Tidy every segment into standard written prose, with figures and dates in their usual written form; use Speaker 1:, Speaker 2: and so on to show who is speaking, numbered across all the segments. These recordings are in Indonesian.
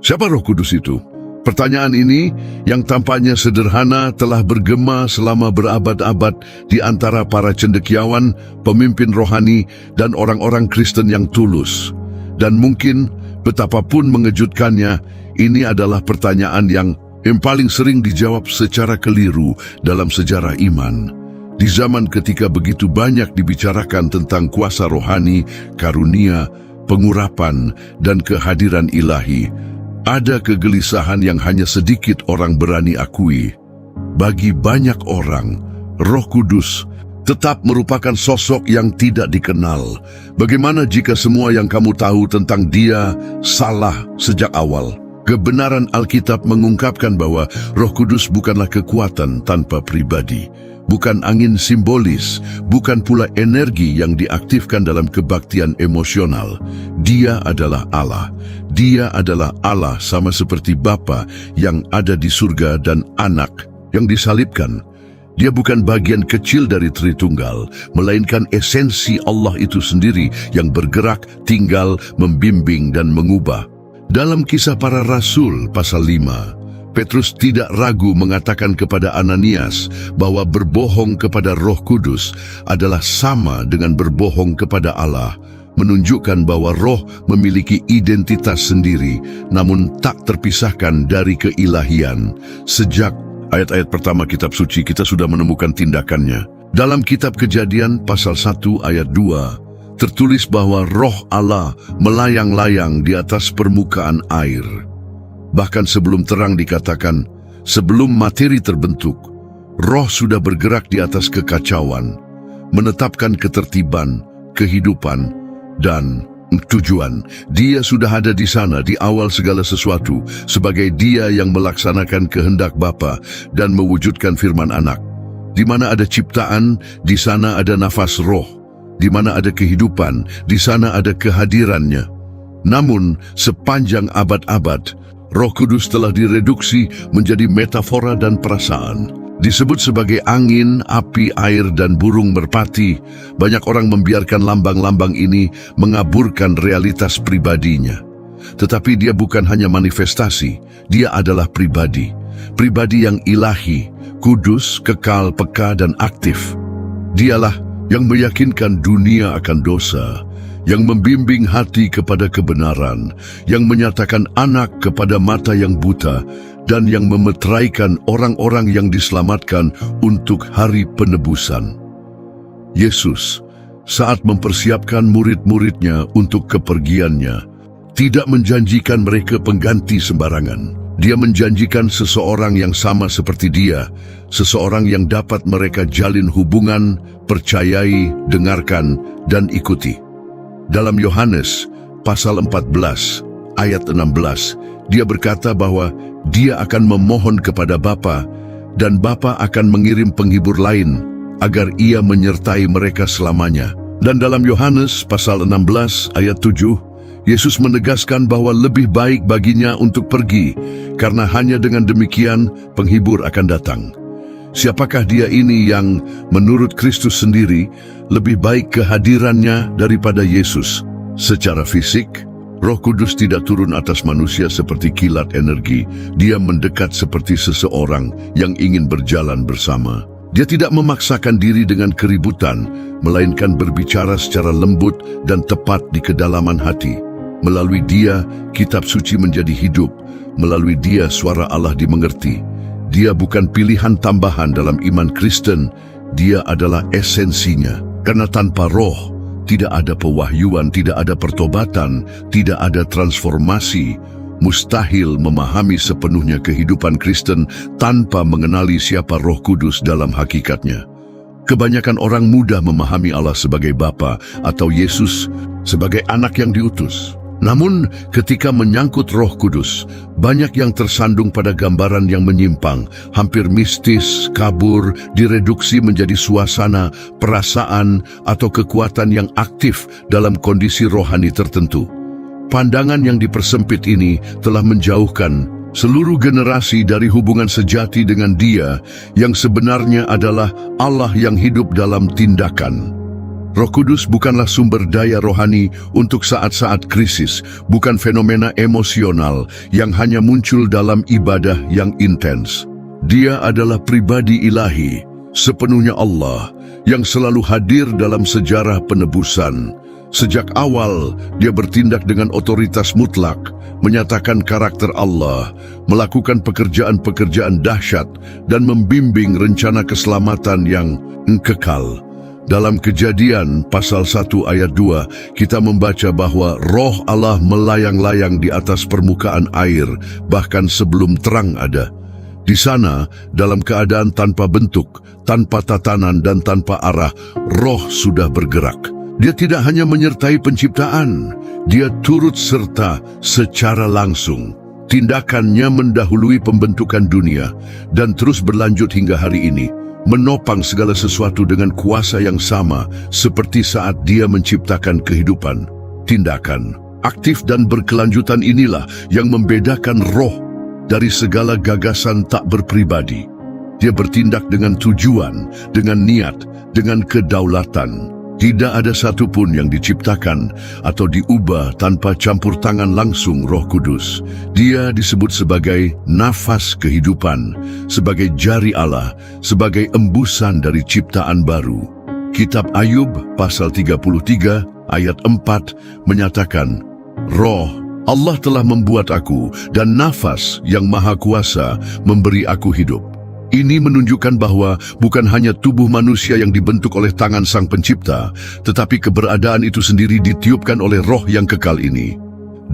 Speaker 1: Siapa Roh Kudus itu? Pertanyaan ini yang tampaknya sederhana telah bergema selama berabad-abad di antara para cendekiawan, pemimpin rohani, dan orang-orang Kristen yang tulus. Dan mungkin betapapun mengejutkannya, ini adalah pertanyaan yang paling sering dijawab secara keliru dalam sejarah iman. Di zaman ketika begitu banyak dibicarakan tentang kuasa rohani, karunia, pengurapan, dan kehadiran ilahi, ada kegelisahan yang hanya sedikit orang berani akui. Bagi banyak orang, Roh Kudus tetap merupakan sosok yang tidak dikenal. Bagaimana jika semua yang kamu tahu tentang Dia salah sejak awal? Kebenaran Alkitab mengungkapkan bahwa Roh Kudus bukanlah kekuatan tanpa pribadi, bukan angin simbolis, bukan pula energi yang diaktifkan dalam kebaktian emosional. Dia adalah Allah. Dia adalah Allah sama seperti Bapa yang ada di surga dan Anak yang disalibkan. Dia bukan bagian kecil dari Tritunggal, melainkan esensi Allah itu sendiri yang bergerak, tinggal, membimbing dan mengubah. Dalam Kisah Para Rasul pasal 5, Petrus tidak ragu mengatakan kepada Ananias bahwa berbohong kepada Roh Kudus adalah sama dengan berbohong kepada Allah, menunjukkan bahwa Roh memiliki identitas sendiri, namun tak terpisahkan dari keilahian. Sejak ayat-ayat pertama kitab suci kita sudah menemukan tindakannya. Dalam kitab Kejadian pasal 1 ayat 2, tertulis bahwa Roh Allah melayang-layang di atas permukaan air. Bahkan sebelum terang dikatakan, sebelum materi terbentuk, Roh sudah bergerak di atas kekacauan, menetapkan ketertiban, kehidupan, dan tujuan. Dia sudah ada di sana di awal segala sesuatu, sebagai Dia yang melaksanakan kehendak Bapa dan mewujudkan firman Anak. Di mana ada ciptaan, di sana ada nafas Roh. Di mana ada kehidupan, di sana ada kehadirannya. Namun, sepanjang abad-abad, Roh Kudus telah direduksi menjadi metafora dan perasaan. Disebut sebagai angin, api, air, dan burung merpati, banyak orang membiarkan lambang-lambang ini mengaburkan realitas pribadinya. Tetapi dia bukan hanya manifestasi, dia adalah pribadi. Pribadi yang ilahi, kudus, kekal, peka, dan aktif. Dialah yang meyakinkan dunia akan dosa, yang membimbing hati kepada kebenaran, yang menyatakan anak kepada mata yang buta, dan yang memeteraikan orang-orang yang diselamatkan untuk hari penebusan. Yesus, saat mempersiapkan murid-muridnya untuk kepergiannya, tidak menjanjikan mereka pengganti sembarangan. Dia menjanjikan seseorang yang sama seperti Dia, seseorang yang dapat mereka jalin hubungan, percayai, dengarkan, dan ikuti. Dalam Yohanes pasal 14 ayat 16, Dia berkata bahwa Dia akan memohon kepada Bapa, dan Bapa akan mengirim penghibur lain agar Ia menyertai mereka selamanya. Dan dalam Yohanes pasal 16 ayat 7, Yesus menegaskan bahwa lebih baik baginya untuk pergi, karena hanya dengan demikian penghibur akan datang. Siapakah Dia ini yang menurut Kristus sendiri lebih baik kehadirannya daripada Yesus? Secara fisik, Roh Kudus tidak turun atas manusia seperti kilat energi. Dia mendekat seperti seseorang yang ingin berjalan bersama. Dia tidak memaksakan diri dengan keributan, melainkan berbicara secara lembut dan tepat di kedalaman hati. Melalui Dia, kitab suci menjadi hidup. Melalui Dia, suara Allah dimengerti. Dia bukan pilihan tambahan dalam iman Kristen. Dia adalah esensinya. Karena tanpa Roh, tidak ada pewahyuan, tidak ada pertobatan, tidak ada transformasi. Mustahil memahami sepenuhnya kehidupan Kristen tanpa mengenali siapa Roh Kudus dalam hakikatnya. Kebanyakan orang mudah memahami Allah sebagai Bapa atau Yesus sebagai anak yang diutus. Namun, ketika menyangkut Roh Kudus, banyak yang tersandung pada gambaran yang menyimpang, hampir mistis, kabur, direduksi menjadi suasana, perasaan, atau kekuatan yang aktif dalam kondisi rohani tertentu. Pandangan yang dipersempit ini telah menjauhkan seluruh generasi dari hubungan sejati dengan Dia yang sebenarnya adalah Allah yang hidup dalam tindakan. Roh Kudus bukanlah sumber daya rohani untuk saat-saat krisis, bukan fenomena emosional yang hanya muncul dalam ibadah yang intens. Dia adalah pribadi ilahi, sepenuhnya Allah, yang selalu hadir dalam sejarah penebusan. Sejak awal, dia bertindak dengan otoritas mutlak, menyatakan karakter Allah, melakukan pekerjaan-pekerjaan dahsyat, dan membimbing rencana keselamatan yang kekal. Dalam Kejadian pasal 1 ayat 2, kita membaca bahwa Roh Allah melayang-layang di atas permukaan air, bahkan sebelum terang ada. Di sana, dalam keadaan tanpa bentuk, tanpa tatanan dan tanpa arah, Roh sudah bergerak. Dia tidak hanya menyertai penciptaan, dia turut serta secara langsung. Tindakannya mendahului pembentukan dunia dan terus berlanjut hingga hari ini, menopang segala sesuatu dengan kuasa yang sama seperti saat dia menciptakan kehidupan. Tindakan aktif dan berkelanjutan inilah yang membedakan Roh dari segala gagasan tak berpribadi. Dia bertindak dengan tujuan, dengan niat, dengan kedaulatan. Tidak ada satupun yang diciptakan atau diubah tanpa campur tangan langsung Roh Kudus. Dia disebut sebagai nafas kehidupan, sebagai jari Allah, sebagai embusan dari ciptaan baru. Kitab Ayub pasal 33 ayat 4 menyatakan, Roh Allah telah membuat aku dan nafas yang maha kuasa memberi aku hidup. Ini menunjukkan bahwa bukan hanya tubuh manusia yang dibentuk oleh tangan Sang Pencipta, tetapi keberadaan itu sendiri ditiupkan oleh Roh yang kekal ini.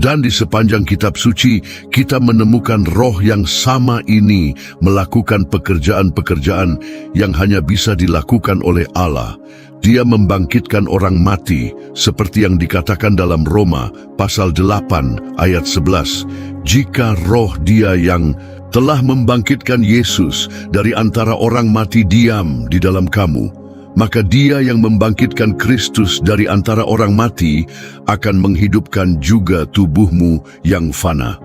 Speaker 1: Dan di sepanjang kitab suci, kita menemukan Roh yang sama ini melakukan pekerjaan-pekerjaan yang hanya bisa dilakukan oleh Allah. Dia membangkitkan orang mati, seperti yang dikatakan dalam Roma pasal 8 ayat 11. Jika Roh Dia yang telah membangkitkan Yesus dari antara orang mati diam di dalam kamu, maka Dia yang membangkitkan Kristus dari antara orang mati akan menghidupkan juga tubuhmu yang fana.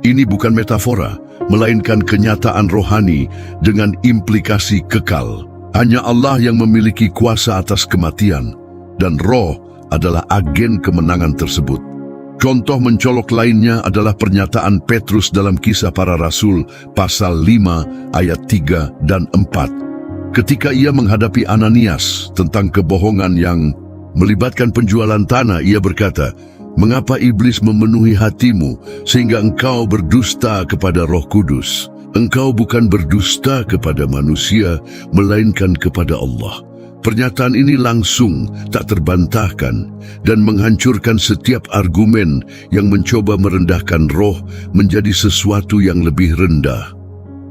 Speaker 1: Ini bukan metafora, melainkan kenyataan rohani dengan implikasi kekal. Hanya Allah yang memiliki kuasa atas kematian, dan Roh adalah agen kemenangan tersebut. Contoh mencolok lainnya adalah pernyataan Petrus dalam Kisah Para Rasul pasal 5 ayat 3 dan 4. Ketika ia menghadapi Ananias tentang kebohongan yang melibatkan penjualan tanah, ia berkata, "Mengapa iblis memenuhi hatimu sehingga engkau berdusta kepada Roh Kudus? Engkau bukan berdusta kepada manusia, melainkan kepada Allah." Pernyataan ini langsung, tak terbantahkan, dan menghancurkan setiap argumen yang mencoba merendahkan Roh menjadi sesuatu yang lebih rendah.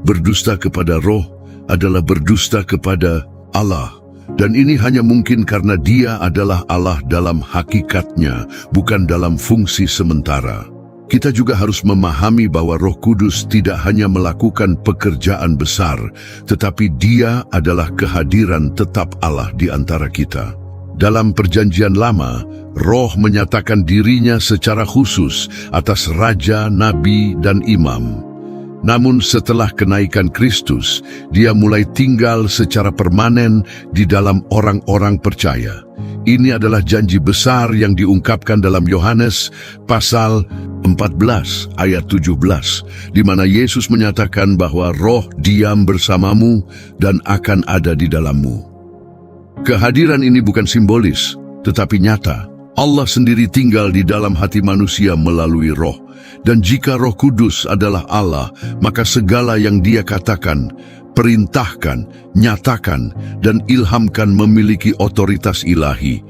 Speaker 1: Berdusta kepada Roh adalah berdusta kepada Allah, dan ini hanya mungkin karena Dia adalah Allah dalam hakikatnya, bukan dalam fungsi sementara. Kita juga harus memahami bahwa Roh Kudus tidak hanya melakukan pekerjaan besar, tetapi Dia adalah kehadiran tetap Allah di antara kita. Dalam Perjanjian Lama, Roh menyatakan dirinya secara khusus atas raja, nabi, dan imam. Namun setelah kenaikan Kristus, Dia mulai tinggal secara permanen di dalam orang-orang percaya. Ini adalah janji besar yang diungkapkan dalam Yohanes pasal 14 ayat 17, di mana Yesus menyatakan bahwa Roh diam bersamamu dan akan ada di dalammu. Kehadiran ini bukan simbolis, tetapi nyata. Allah sendiri tinggal di dalam hati manusia melalui Roh. Dan jika Roh Kudus adalah Allah, maka segala yang Dia katakan, perintahkan, nyatakan, dan ilhamkan memiliki otoritas ilahi.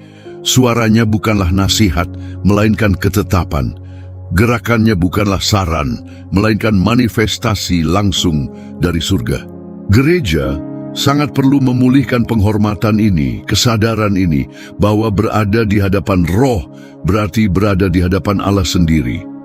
Speaker 1: Suaranya bukanlah nasihat, melainkan ketetapan. Gerakannya bukanlah saran, melainkan manifestasi langsung dari surga. Gereja sangat perlu memulihkan penghormatan ini, kesadaran ini, bahwa berada di hadapan Roh berarti berada di hadapan Allah sendiri.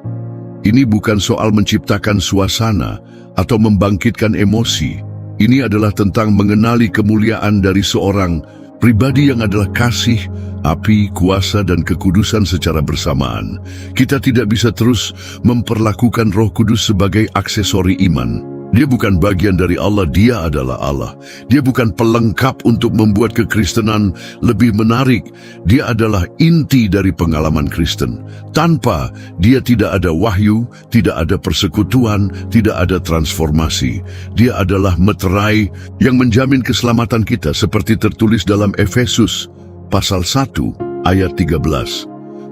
Speaker 1: Ini bukan soal menciptakan suasana atau membangkitkan emosi. Ini adalah tentang mengenali kemuliaan dari seorang pribadi yang adalah kasih, api, kuasa, dan kekudusan secara bersamaan. Kita tidak bisa terus memperlakukan Roh Kudus sebagai aksesori iman. Dia bukan bagian dari Allah, dia adalah Allah. Dia bukan pelengkap untuk membuat kekristenan lebih menarik. Dia adalah inti dari pengalaman Kristen. Tanpa dia tidak ada wahyu, tidak ada persekutuan, tidak ada transformasi. Dia adalah meterai yang menjamin keselamatan kita seperti tertulis dalam Efesus pasal 1 ayat 13.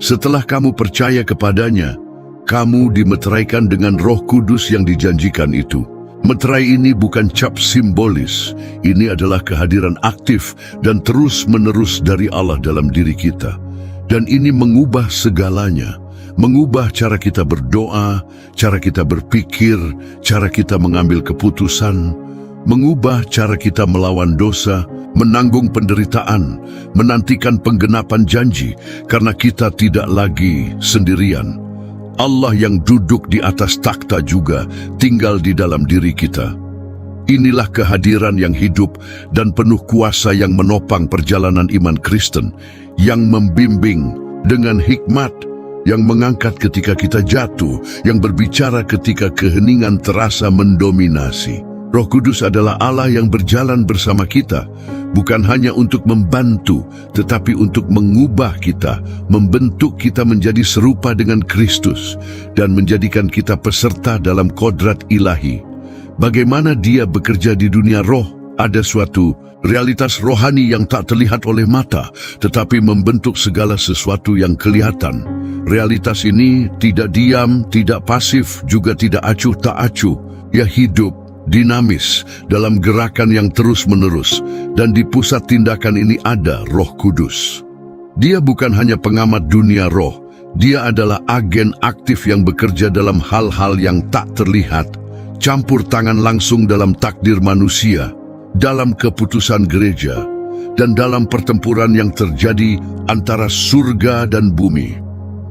Speaker 1: Setelah kamu percaya kepadanya, kamu dimeteraikan dengan Roh Kudus yang dijanjikan itu. Meterai ini bukan cap simbolis, ini adalah kehadiran aktif dan terus-menerus dari Allah dalam diri kita. Dan ini mengubah segalanya, mengubah cara kita berdoa, cara kita berpikir, cara kita mengambil keputusan, mengubah cara kita melawan dosa, menanggung penderitaan, menantikan penggenapan janji, karena kita tidak lagi sendirian. Allah yang duduk di atas takhta juga tinggal di dalam diri kita. Inilah kehadiran yang hidup dan penuh kuasa yang menopang perjalanan iman Kristen, yang membimbing dengan hikmat, yang mengangkat ketika kita jatuh, yang berbicara ketika keheningan terasa mendominasi. Roh Kudus adalah Allah yang berjalan bersama kita, bukan hanya untuk membantu, tetapi untuk mengubah kita, membentuk kita menjadi serupa dengan Kristus, dan menjadikan kita peserta dalam kodrat ilahi. Bagaimana Dia bekerja di dunia roh, ada suatu realitas rohani yang tak terlihat oleh mata, tetapi membentuk segala sesuatu yang kelihatan. Realitas ini tidak diam, tidak pasif, juga tidak acuh tak acuh. Ia hidup, dinamis, dalam gerakan yang terus-menerus, dan di pusat tindakan ini ada Roh Kudus. Dia bukan hanya pengamat dunia roh, dia adalah agen aktif yang bekerja dalam hal-hal yang tak terlihat, campur tangan langsung dalam takdir manusia, dalam keputusan gereja, dan dalam pertempuran yang terjadi antara surga dan bumi.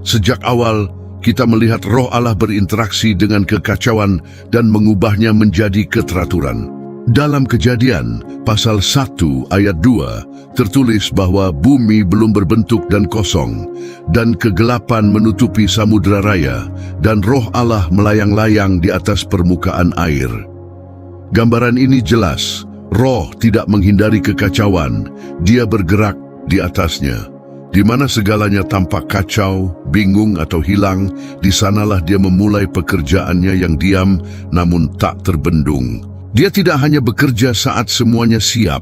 Speaker 1: Sejak awal, kita melihat Roh Allah berinteraksi dengan kekacauan dan mengubahnya menjadi keteraturan. Dalam Kejadian, pasal 1 ayat 2, tertulis bahwa bumi belum berbentuk dan kosong, dan kegelapan menutupi samudera raya, dan Roh Allah melayang-layang di atas permukaan air. Gambaran ini jelas, Roh tidak menghindari kekacauan, Dia bergerak di atasnya. Di mana segalanya tampak kacau, bingung atau hilang, di sanalah Dia memulai pekerjaannya yang diam namun tak terbendung. Dia tidak hanya bekerja saat semuanya siap,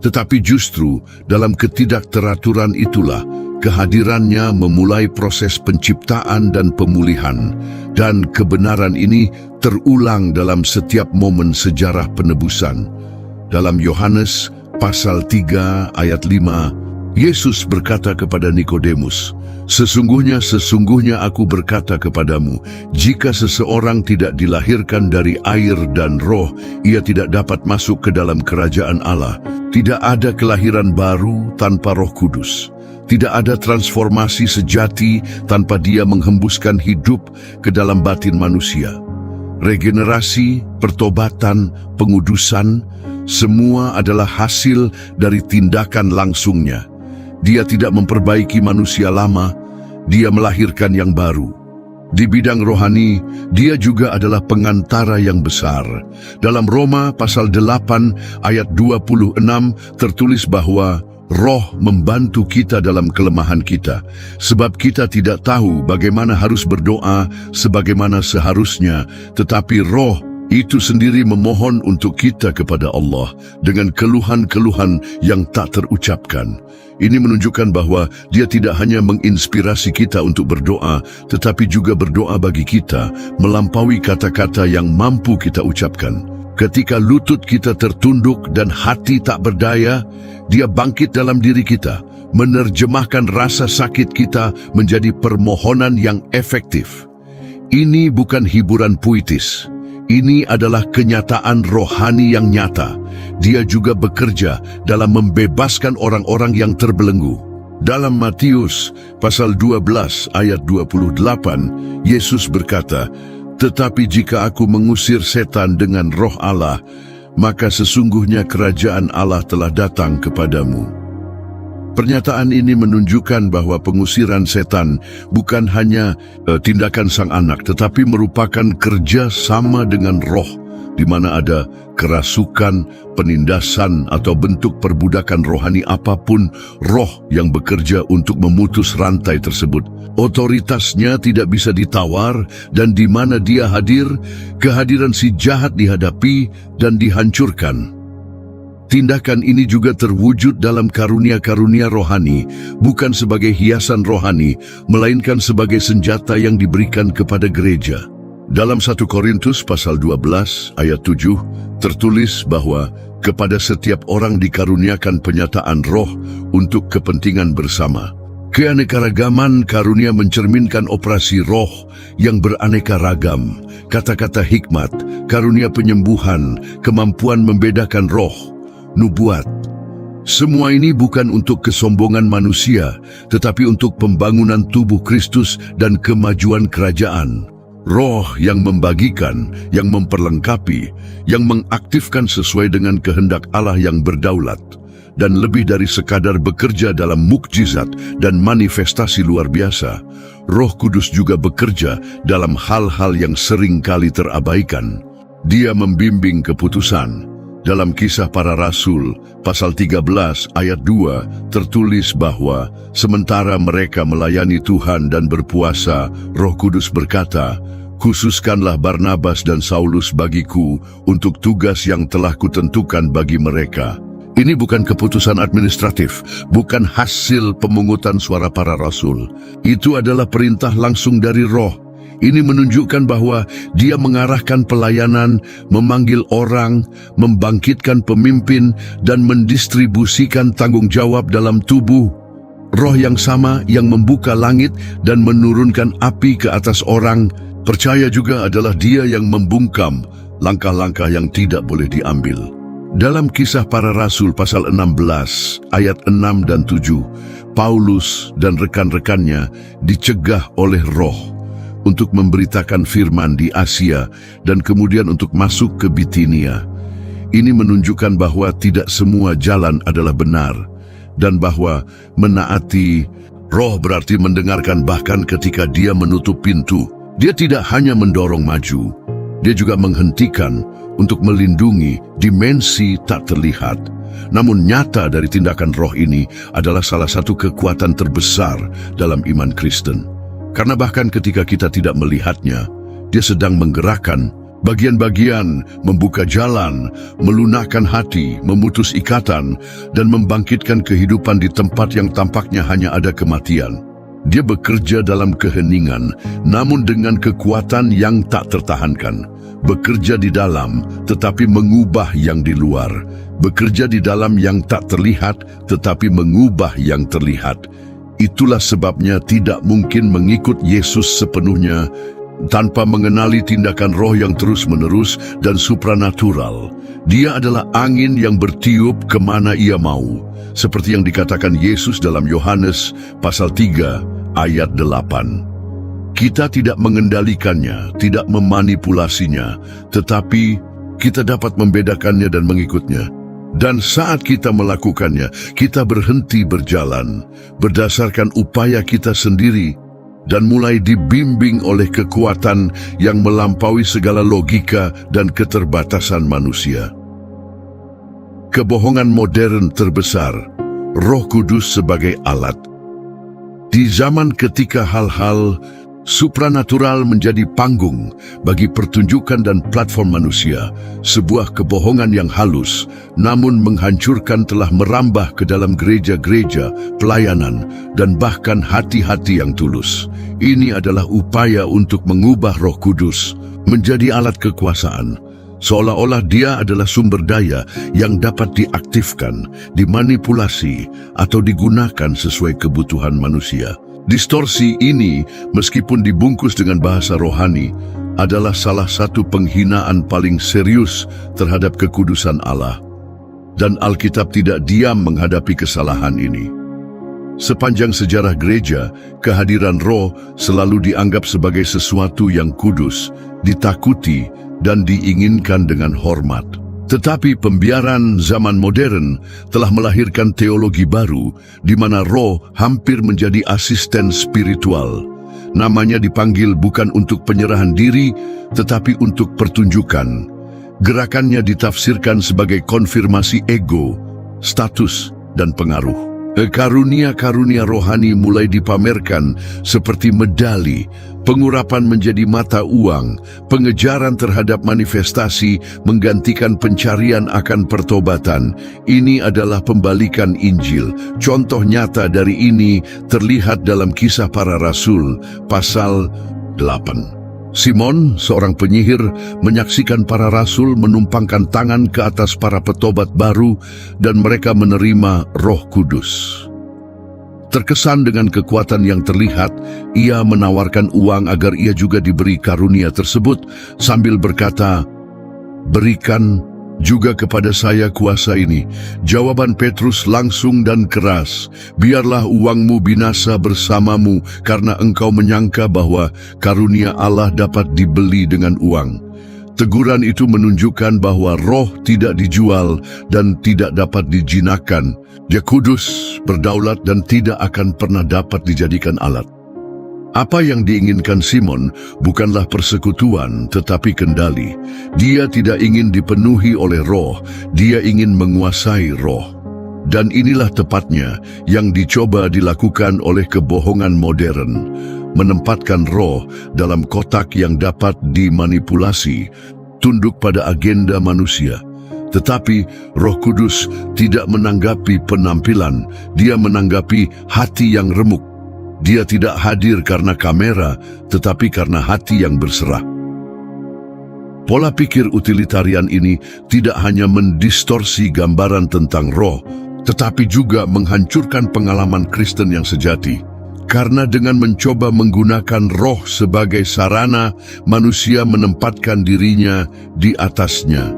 Speaker 1: tetapi justru dalam ketidakteraturan itulah kehadirannya memulai proses penciptaan dan pemulihan, dan kebenaran ini terulang dalam setiap momen sejarah penebusan. Dalam Yohanes pasal 3 ayat 5, Yesus berkata kepada Nikodemus, Sesungguhnya aku berkata kepadamu, jika seseorang tidak dilahirkan dari air dan roh, ia tidak dapat masuk ke dalam kerajaan Allah. Tidak ada kelahiran baru tanpa Roh Kudus. Tidak ada transformasi sejati tanpa Dia menghembuskan hidup ke dalam batin manusia. Regenerasi, pertobatan, pengudusan, semua adalah hasil dari tindakan langsungnya. Dia tidak memperbaiki manusia lama, Dia melahirkan yang baru. Di bidang rohani, Dia juga adalah pengantara yang besar. Dalam Roma pasal 8 ayat 26 tertulis bahwa Roh membantu kita dalam kelemahan kita, sebab kita tidak tahu bagaimana harus berdoa sebagaimana seharusnya, tetapi Roh itu sendiri memohon untuk kita kepada Allah dengan keluhan-keluhan yang tak terucapkan. Ini menunjukkan bahwa Dia tidak hanya menginspirasi kita untuk berdoa, tetapi juga berdoa bagi kita melampaui kata-kata yang mampu kita ucapkan. Ketika lutut kita tertunduk dan hati tak berdaya, Dia bangkit dalam diri kita, menerjemahkan rasa sakit kita menjadi permohonan yang efektif. Ini bukan hiburan puitis. Ini adalah kenyataan rohani yang nyata. Dia juga bekerja dalam membebaskan orang-orang yang terbelenggu. Dalam Matius pasal 12 ayat 28, Yesus berkata, "Tetapi jika aku mengusir setan dengan Roh Allah, maka sesungguhnya kerajaan Allah telah datang kepadamu." Pernyataan ini menunjukkan bahwa pengusiran setan bukan hanya tindakan sang anak, tetapi merupakan kerja sama dengan roh di mana ada kerasukan, penindasan atau bentuk perbudakan rohani apapun, roh yang bekerja untuk memutus rantai tersebut. Otoritasnya tidak bisa ditawar, dan di mana dia hadir, kehadiran si jahat dihadapi dan dihancurkan. Tindakan ini juga terwujud dalam karunia-karunia rohani, bukan sebagai hiasan rohani, melainkan sebagai senjata yang diberikan kepada gereja. Dalam 1 Korintus pasal 12 ayat 7 tertulis bahwa kepada setiap orang dikaruniakan penyataan roh untuk kepentingan bersama. Keanekaragaman karunia mencerminkan operasi roh yang beraneka ragam, kata-kata hikmat, karunia penyembuhan, kemampuan membedakan roh, nubuat. Semua ini bukan untuk kesombongan manusia, tetapi untuk pembangunan tubuh Kristus dan kemajuan kerajaan. Roh yang membagikan, yang memperlengkapi, yang mengaktifkan sesuai dengan kehendak Allah yang berdaulat, dan lebih dari sekadar bekerja dalam mukjizat dan manifestasi luar biasa, Roh Kudus juga bekerja dalam hal-hal yang sering kali terabaikan. Dia membimbing keputusan. Dalam Kisah Para Rasul, pasal 13 ayat 2, tertulis bahwa sementara mereka melayani Tuhan dan berpuasa, Roh Kudus berkata, "Khususkanlah Barnabas dan Saulus bagiku untuk tugas yang telah kutentukan bagi mereka." Ini bukan keputusan administratif, bukan hasil pemungutan suara para rasul. Itu adalah perintah langsung dari Roh. Ini menunjukkan bahwa dia mengarahkan pelayanan, memanggil orang, membangkitkan pemimpin, dan mendistribusikan tanggung jawab dalam tubuh. Roh yang sama yang membuka langit dan menurunkan api ke atas orang, percaya juga adalah dia yang membungkam langkah-langkah yang tidak boleh diambil. Dalam Kisah Para Rasul pasal 16 ayat 6 dan 7, Paulus dan rekan-rekannya dicegah oleh Roh untuk memberitakan firman di Asia dan kemudian untuk masuk ke Bitinia. Ini menunjukkan bahwa tidak semua jalan adalah benar, dan bahwa menaati Roh berarti mendengarkan bahkan ketika dia menutup pintu. Dia tidak hanya mendorong maju, dia juga menghentikan untuk melindungi dimensi tak terlihat. Namun nyata dari tindakan Roh ini adalah salah satu kekuatan terbesar dalam iman Kristen. Karena bahkan ketika kita tidak melihatnya, dia sedang menggerakkan bagian-bagian, membuka jalan, melunakkan hati, memutus ikatan, dan membangkitkan kehidupan di tempat yang tampaknya hanya ada kematian. Dia bekerja dalam keheningan, namun dengan kekuatan yang tak tertahankan. Bekerja di dalam, tetapi mengubah yang di luar. Bekerja di dalam yang tak terlihat, tetapi mengubah yang terlihat. Itulah sebabnya tidak mungkin mengikut Yesus sepenuhnya tanpa mengenali tindakan Roh yang terus-menerus dan supranatural. Dia adalah angin yang bertiup kemana ia mau, seperti yang dikatakan Yesus dalam Yohanes pasal 3 ayat 8. Kita tidak mengendalikannya, tidak memanipulasinya, tetapi kita dapat membedakannya dan mengikutnya. Dan saat kita melakukannya, kita berhenti berjalan berdasarkan upaya kita sendiri dan mulai dibimbing oleh kekuatan yang melampaui segala logika dan keterbatasan manusia. Kebohongan modern terbesar, Roh Kudus sebagai alat. Di zaman ketika hal-hal supranatural menjadi panggung bagi pertunjukan dan platform manusia, sebuah kebohongan yang halus namun menghancurkan telah merambah ke dalam gereja-gereja, pelayanan, dan bahkan hati-hati yang tulus. Ini adalah upaya untuk mengubah Roh Kudus menjadi alat kekuasaan, seolah-olah dia adalah sumber daya yang dapat diaktifkan, dimanipulasi, atau digunakan sesuai kebutuhan manusia. Distorsi ini, meskipun dibungkus dengan bahasa rohani, adalah salah satu penghinaan paling serius terhadap kekudusan Allah. Dan Alkitab tidak diam menghadapi kesalahan ini. Sepanjang sejarah gereja, kehadiran Roh selalu dianggap sebagai sesuatu yang kudus, ditakuti, dan diinginkan dengan hormat. Tetapi pembiaran zaman modern telah melahirkan teologi baru di mana Roh hampir menjadi asisten spiritual. Namanya dipanggil bukan untuk penyerahan diri, tetapi untuk pertunjukan. Gerakannya ditafsirkan sebagai konfirmasi ego, status, dan pengaruh. Karunia-karunia rohani mulai dipamerkan seperti medali, pengurapan menjadi mata uang, pengejaran terhadap manifestasi menggantikan pencarian akan pertobatan. Ini adalah pembalikan Injil. Contoh nyata dari ini terlihat dalam Kisah Para Rasul, pasal 8. Simon, seorang penyihir, menyaksikan para rasul menumpangkan tangan ke atas para petobat baru dan mereka menerima Roh Kudus. Terkesan dengan kekuatan yang terlihat, ia menawarkan uang agar ia juga diberi karunia tersebut sambil berkata, "Berikan juga kepada saya kuasa ini." Jawaban Petrus langsung dan keras, "Biarlah uangmu binasa bersamamu karena engkau menyangka bahwa karunia Allah dapat dibeli dengan uang." Teguran itu menunjukkan bahwa roh tidak dijual dan tidak dapat dijinakkan. Dia kudus, berdaulat dan tidak akan pernah dapat dijadikan alat. Apa yang diinginkan Simon bukanlah persekutuan tetapi kendali. Dia tidak ingin dipenuhi oleh roh, dia ingin menguasai roh. Dan inilah tepatnya yang dicoba dilakukan oleh kebohongan modern, menempatkan roh dalam kotak yang dapat dimanipulasi, tunduk pada agenda manusia. Tetapi Roh Kudus tidak menanggapi penampilan, dia menanggapi hati yang remuk. Dia tidak hadir karena kamera, tetapi karena hati yang berserah. Pola pikir utilitarian ini tidak hanya mendistorsi gambaran tentang roh, tetapi juga menghancurkan pengalaman Kristen yang sejati. Karena dengan mencoba menggunakan roh sebagai sarana, manusia menempatkan dirinya di atasnya.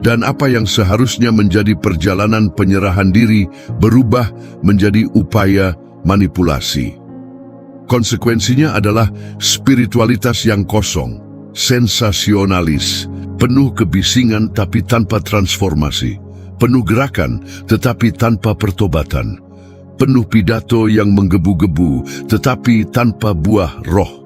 Speaker 1: Dan apa yang seharusnya menjadi perjalanan penyerahan diri berubah menjadi upaya manipulasi. Konsekuensinya adalah spiritualitas yang kosong, sensasionalis, penuh kebisingan tapi tanpa transformasi, penuh gerakan tetapi tanpa pertobatan, penuh pidato yang menggebu-gebu tetapi tanpa buah roh.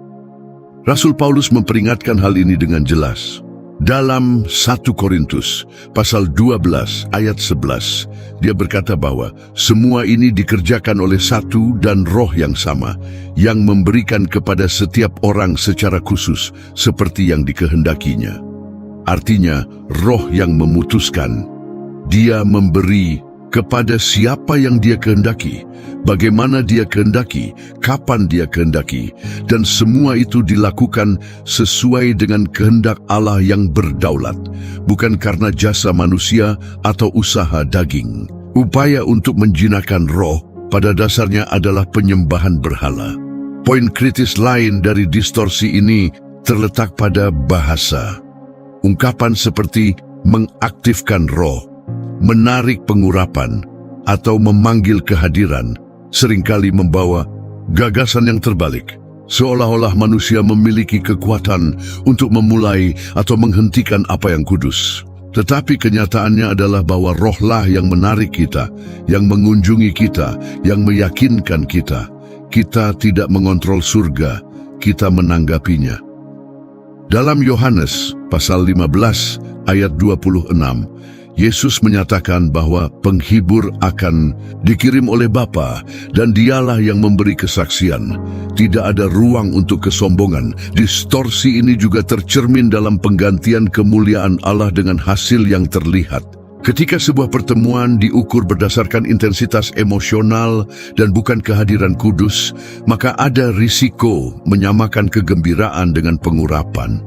Speaker 1: Rasul Paulus memperingatkan hal ini dengan jelas. Dalam 1 Korintus pasal 12 ayat 11, dia berkata bahwa semua ini dikerjakan oleh satu dan roh yang sama, yang memberikan kepada setiap orang secara khusus seperti yang dikehendakinya. Artinya, roh yang memutuskan. Dia memberi kepada siapa yang dia kehendaki, bagaimana dia kehendaki, kapan dia kehendaki, dan semua itu dilakukan sesuai dengan kehendak Allah yang berdaulat, bukan karena jasa manusia atau usaha daging. Upaya untuk menjinakkan roh pada dasarnya adalah penyembahan berhala. Poin kritis lain dari distorsi ini terletak pada bahasa. Ungkapan seperti mengaktifkan roh, menarik pengurapan, atau memanggil kehadiran seringkali membawa gagasan yang terbalik, seolah-olah manusia memiliki kekuatan untuk memulai atau menghentikan apa yang kudus. Tetapi kenyataannya adalah bahwa rohlah yang menarik kita, yang mengunjungi kita, yang meyakinkan kita. Kita tidak mengontrol surga, kita menanggapinya. Dalam Yohanes pasal 15 ayat 26, Yesus menyatakan bahwa penghibur akan dikirim oleh Bapa dan dialah yang memberi kesaksian. Tidak ada ruang untuk kesombongan. Distorsi ini juga tercermin dalam penggantian kemuliaan Allah dengan hasil yang terlihat. Ketika sebuah pertemuan diukur berdasarkan intensitas emosional dan bukan kehadiran kudus, maka ada risiko menyamakan kegembiraan dengan pengurapan.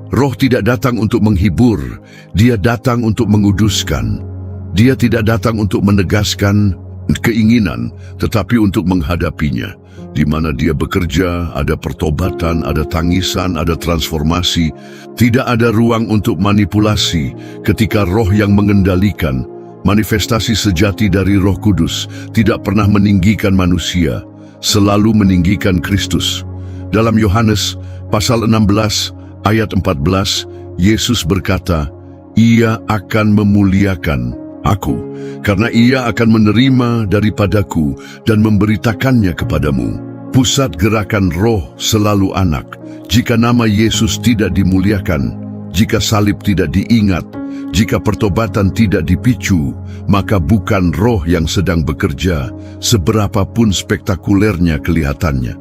Speaker 1: Roh tidak datang untuk menghibur, dia datang untuk menguduskan. Dia tidak datang untuk menegaskan keinginan, tetapi untuk menghadapinya. Di mana dia bekerja, ada pertobatan, ada tangisan, ada transformasi. Tidak ada ruang untuk manipulasi ketika roh yang mengendalikan. Manifestasi sejati dari Roh Kudus tidak pernah meninggikan manusia, selalu meninggikan Kristus. Dalam Yohanes pasal 16 ayat 14, Yesus berkata, "Ia akan memuliakan Aku, karena ia akan menerima daripadaku dan memberitakannya kepadamu." Pusat gerakan roh selalu anak. Jika nama Yesus tidak dimuliakan, Jika salib tidak diingat, jika pertobatan tidak dipicu, maka bukan roh yang sedang bekerja, seberapapun spektakulernya kelihatannya.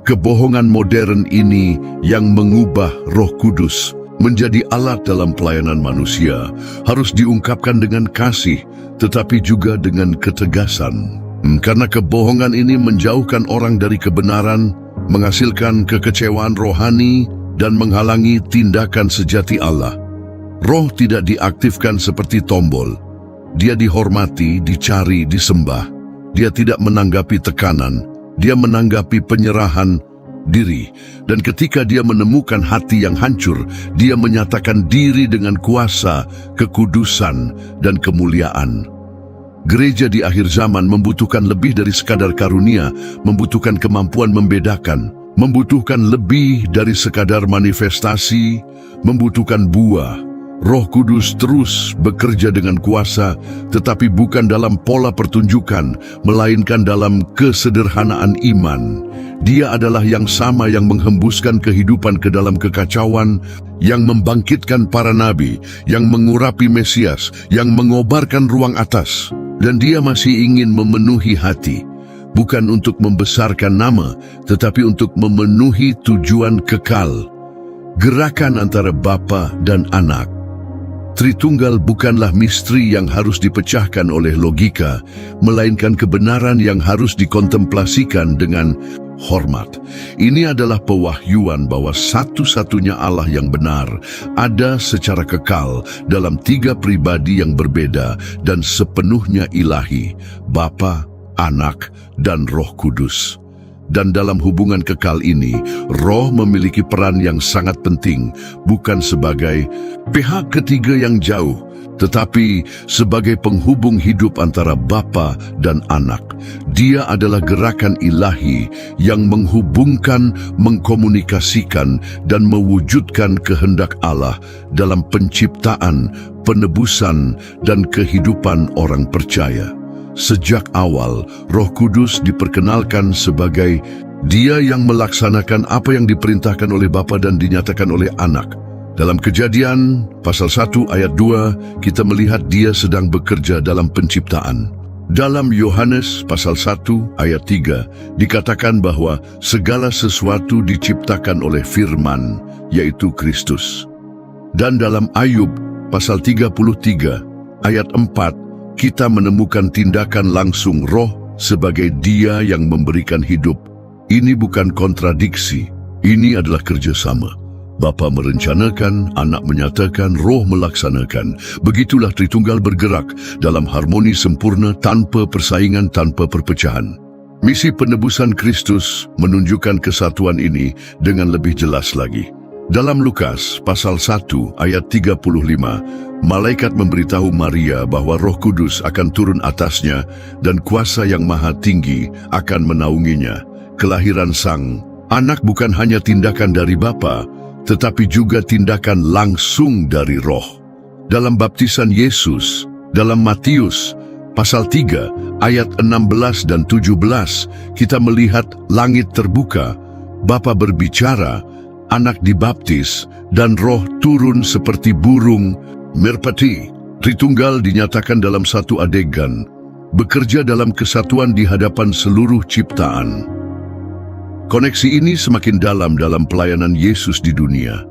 Speaker 1: Kebohongan modern ini yang mengubah Roh Kudus menjadi alat dalam pelayanan manusia harus diungkapkan dengan kasih, tetapi juga dengan ketegasan. Karena kebohongan ini menjauhkan orang dari kebenaran, menghasilkan kekecewaan rohani, dan menghalangi tindakan sejati Allah. Roh tidak diaktifkan seperti tombol. Dia dihormati, dicari, disembah. Dia tidak menanggapi tekanan. Dia menanggapi penyerahan diri. Dan ketika dia menemukan hati yang hancur, dia menyatakan diri dengan kuasa, kekudusan, dan kemuliaan. Gereja di akhir zaman membutuhkan lebih dari sekadar karunia, membutuhkan kemampuan membedakan, membutuhkan lebih dari sekadar manifestasi, membutuhkan buah. Roh Kudus terus bekerja dengan kuasa, tetapi bukan dalam pola pertunjukan, melainkan dalam kesederhanaan iman. Dia adalah yang sama yang menghembuskan kehidupan ke dalam kekacauan, yang membangkitkan para nabi, yang mengurapi Mesias, yang mengobarkan ruang atas. Dan dia masih ingin memenuhi hati, bukan untuk membesarkan nama, tetapi untuk memenuhi tujuan kekal. Gerakan antara Bapa dan Anak. Tritunggal bukanlah misteri yang harus dipecahkan oleh logika, melainkan kebenaran yang harus dikontemplasikan dengan hormat. Ini adalah pewahyuan bahwa satu-satunya Allah yang benar ada secara kekal dalam tiga pribadi yang berbeda dan sepenuhnya ilahi, Bapa, Anak, dan Roh Kudus. Dan dalam hubungan kekal ini, roh memiliki peran yang sangat penting, bukan sebagai pihak ketiga yang jauh, tetapi sebagai penghubung hidup antara Bapa dan Anak. Dia adalah gerakan ilahi yang menghubungkan, mengkomunikasikan, dan mewujudkan kehendak Allah dalam penciptaan, penebusan, dan kehidupan orang percaya. Sejak awal, Roh Kudus diperkenalkan sebagai Dia yang melaksanakan apa yang diperintahkan oleh Bapa dan dinyatakan oleh Anak. Dalam Kejadian, pasal 1 ayat 2, kita melihat Dia sedang bekerja dalam penciptaan. Dalam Yohanes, pasal 1 ayat 3, dikatakan bahwa segala sesuatu diciptakan oleh firman, yaitu Kristus. Dan dalam Ayub, pasal 33 ayat 4, kita menemukan tindakan langsung roh sebagai Dia yang memberikan hidup. Ini bukan kontradiksi, ini adalah kerjasama. Bapa merencanakan, Anak menyatakan, Roh melaksanakan. Begitulah Tritunggal bergerak dalam harmoni sempurna tanpa persaingan, tanpa perpecahan. Misi penebusan Kristus menunjukkan kesatuan ini dengan lebih jelas lagi. Dalam Lukas pasal 1 ayat 35, malaikat memberitahu Maria bahwa Roh Kudus akan turun atasnya dan kuasa yang maha tinggi akan menaunginya. Kelahiran Sang Anak bukan hanya tindakan dari Bapa, tetapi juga tindakan langsung dari Roh. Dalam baptisan Yesus, dalam Matius pasal 3 ayat 16 dan 17, kita melihat langit terbuka, Bapa berbicara, Anak dibaptis, dan Roh turun seperti burung merpati. Tritunggal dinyatakan dalam satu adegan, bekerja dalam kesatuan di hadapan seluruh ciptaan. Koneksi ini semakin dalam pelayanan Yesus di dunia.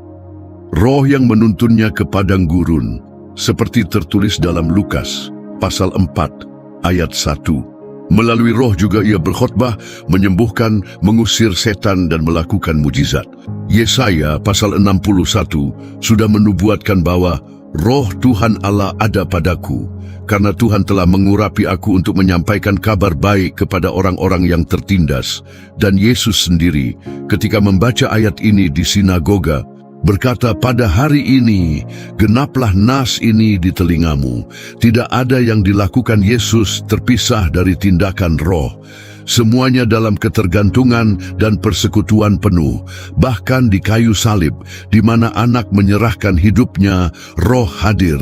Speaker 1: Roh yang menuntunnya ke padang gurun, seperti tertulis dalam Lukas pasal 4 ayat 1. Melalui Roh juga Ia berkhotbah, menyembuhkan, mengusir setan dan melakukan mujizat. Yesaya pasal 61 sudah menubuatkan bahwa Roh Tuhan Allah ada padaku, karena Tuhan telah mengurapi aku untuk menyampaikan kabar baik kepada orang-orang yang tertindas. Dan Yesus sendiri ketika membaca ayat ini di sinagoga berkata, pada hari ini genaplah nas ini di telingamu. Tidak ada yang dilakukan Yesus terpisah dari tindakan Roh. Semuanya dalam ketergantungan dan persekutuan penuh. Bahkan di kayu salib, di mana Anak menyerahkan hidupnya, Roh hadir.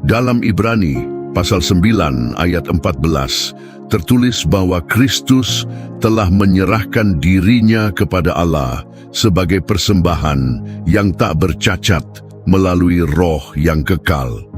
Speaker 1: Dalam Ibrani pasal 9 ayat 14, tertulis bahwa Kristus telah menyerahkan dirinya kepada Allah sebagai persembahan yang tak bercacat melalui Roh yang kekal.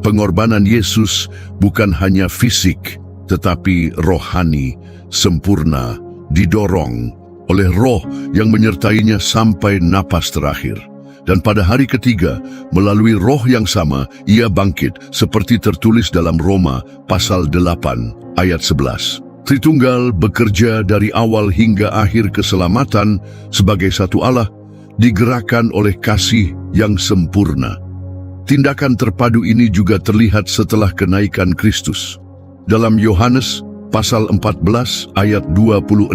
Speaker 1: Pengorbanan Yesus bukan hanya fisik, tetapi rohani, sempurna, didorong oleh Roh yang menyertainya sampai napas terakhir. Dan pada hari ketiga, melalui Roh yang sama, ia bangkit, seperti tertulis dalam Roma pasal 8 ayat 11. Tritunggal bekerja dari awal hingga akhir keselamatan sebagai satu Allah, digerakkan oleh kasih yang sempurna. Tindakan terpadu ini juga terlihat setelah kenaikan Kristus. Dalam Yohanes pasal 14 ayat 26,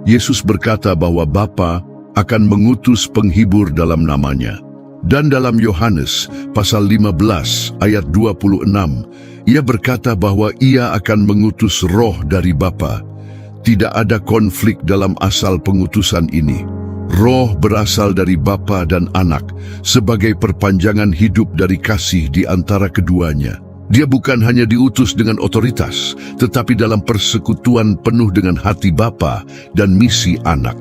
Speaker 1: Yesus berkata bahwa Bapa akan mengutus penghibur dalam namanya. Dan dalam Yohanes pasal 15 ayat 26, ia berkata bahwa ia akan mengutus Roh dari Bapa. Tidak ada konflik dalam asal pengutusan ini. Roh berasal dari Bapa dan Anak sebagai perpanjangan hidup dari kasih di antara keduanya. Dia bukan hanya diutus dengan otoritas, tetapi dalam persekutuan penuh dengan hati Bapa dan misi Anak.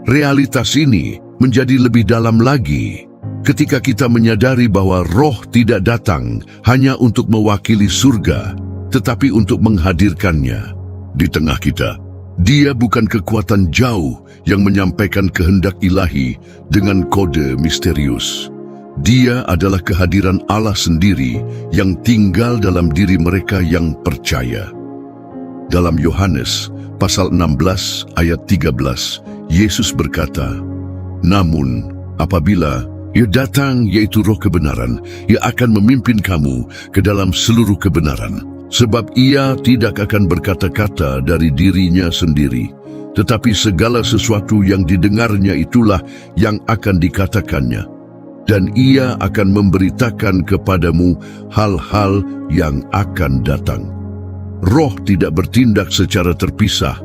Speaker 1: Realitas ini menjadi lebih dalam lagi ketika kita menyadari bahwa Roh tidak datang hanya untuk mewakili surga, tetapi untuk menghadirkannya di tengah kita. Dia bukan kekuatan jauh yang menyampaikan kehendak ilahi dengan kode misterius. Dia adalah kehadiran Allah sendiri yang tinggal dalam diri mereka yang percaya. Dalam Yohanes pasal 16 ayat 13, Yesus berkata, "Namun apabila Ia datang, yaitu Roh kebenaran, Ia akan memimpin kamu ke dalam seluruh kebenaran. Sebab Ia tidak akan berkata-kata dari dirinya sendiri, tetapi segala sesuatu yang didengarnya itulah yang akan dikatakannya. Dan Ia akan memberitakan kepadamu hal-hal yang akan datang." Roh tidak bertindak secara terpisah,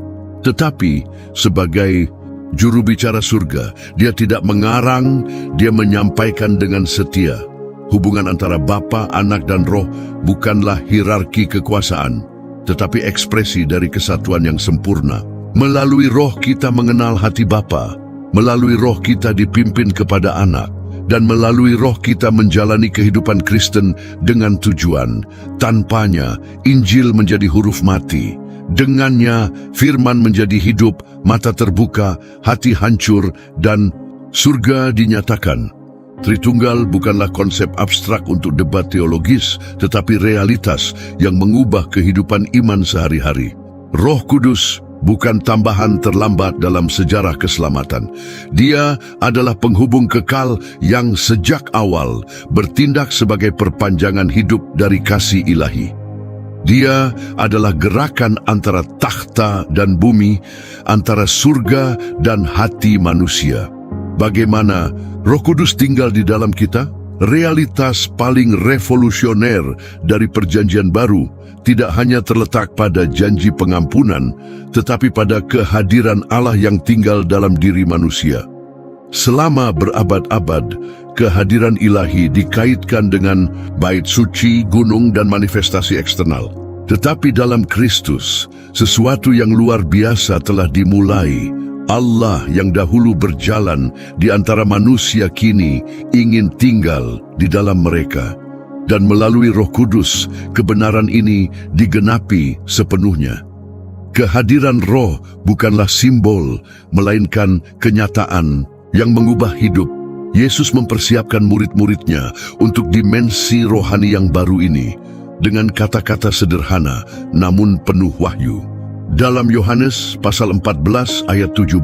Speaker 1: tetapi sebagai juru bicara surga. Dia tidak mengarang, dia menyampaikan dengan setia. Hubungan antara Bapa, Anak, dan Roh bukanlah hierarki kekuasaan, tetapi ekspresi dari kesatuan yang sempurna. Melalui Roh kita mengenal hati Bapa, melalui Roh kita dipimpin kepada Anak, dan melalui Roh kita menjalani kehidupan Kristen dengan tujuan. Tanpanya, Injil menjadi huruf mati. Dengannya, firman menjadi hidup, mata terbuka, hati hancur, dan surga dinyatakan. Tritunggal bukanlah konsep abstrak untuk debat teologis, tetapi realitas yang mengubah kehidupan iman sehari-hari. Roh Kudus bukan tambahan terlambat dalam sejarah keselamatan. Dia adalah penghubung kekal yang sejak awal bertindak sebagai perpanjangan hidup dari kasih ilahi. Dia adalah gerakan antara takhta dan bumi, antara surga dan hati manusia. Bagaimana Roh Kudus tinggal di dalam kita? Realitas paling revolusioner dari Perjanjian Baru tidak hanya terletak pada janji pengampunan, tetapi pada kehadiran Allah yang tinggal dalam diri manusia. Selama berabad-abad, kehadiran ilahi dikaitkan dengan bait suci, gunung, dan manifestasi eksternal. Tetapi dalam Kristus, sesuatu yang luar biasa telah dimulai. Allah yang dahulu berjalan di antara manusia kini ingin tinggal di dalam mereka. Dan melalui Roh Kudus, kebenaran ini digenapi sepenuhnya. Kehadiran Roh bukanlah simbol, melainkan kenyataan yang mengubah hidup. Yesus mempersiapkan murid-muridnya untuk dimensi rohani yang baru ini dengan kata-kata sederhana namun penuh wahyu. Dalam Yohanes pasal 14 ayat 17,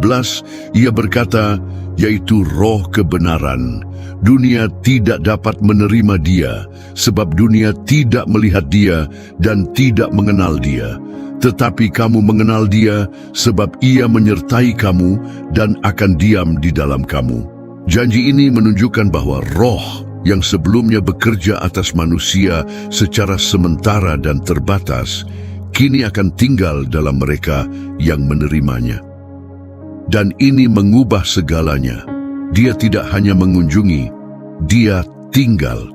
Speaker 1: ia berkata, yaitu Roh kebenaran. Dunia tidak dapat menerima Dia, sebab dunia tidak melihat Dia dan tidak mengenal Dia. Tetapi kamu mengenal Dia, sebab Ia menyertai kamu dan akan diam di dalam kamu. Janji ini menunjukkan bahwa Roh yang sebelumnya bekerja atas manusia secara sementara dan terbatas, kini akan tinggal dalam mereka yang menerimanya. Dan ini mengubah segalanya. Dia tidak hanya mengunjungi, Dia tinggal.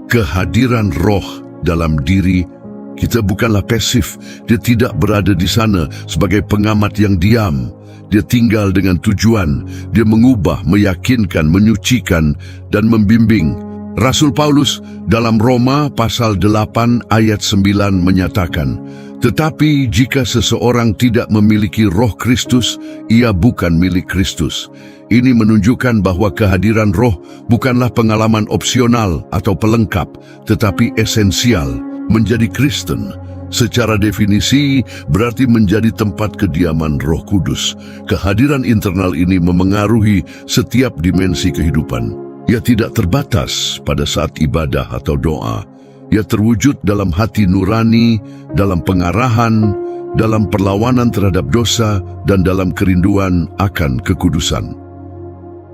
Speaker 1: Kehadiran Roh dalam diri Kita bukanlah pasif. Dia tidak berada di sana sebagai pengamat yang diam. Dia tinggal dengan tujuan. Dia mengubah, meyakinkan, menyucikan, dan membimbing. Rasul Paulus dalam Roma pasal 8 ayat 9 menyatakan, "Tetapi jika seseorang tidak memiliki roh Kristus, ia bukan milik Kristus." Ini menunjukkan bahwa kehadiran roh bukanlah pengalaman opsional atau pelengkap, tetapi esensial. Menjadi Kristen, secara definisi, berarti menjadi tempat kediaman Roh Kudus. Kehadiran internal ini memengaruhi setiap dimensi kehidupan. Ia tidak terbatas pada saat ibadah atau doa. Ia terwujud dalam hati nurani, dalam pengarahan, dalam perlawanan terhadap dosa, dan dalam kerinduan akan kekudusan.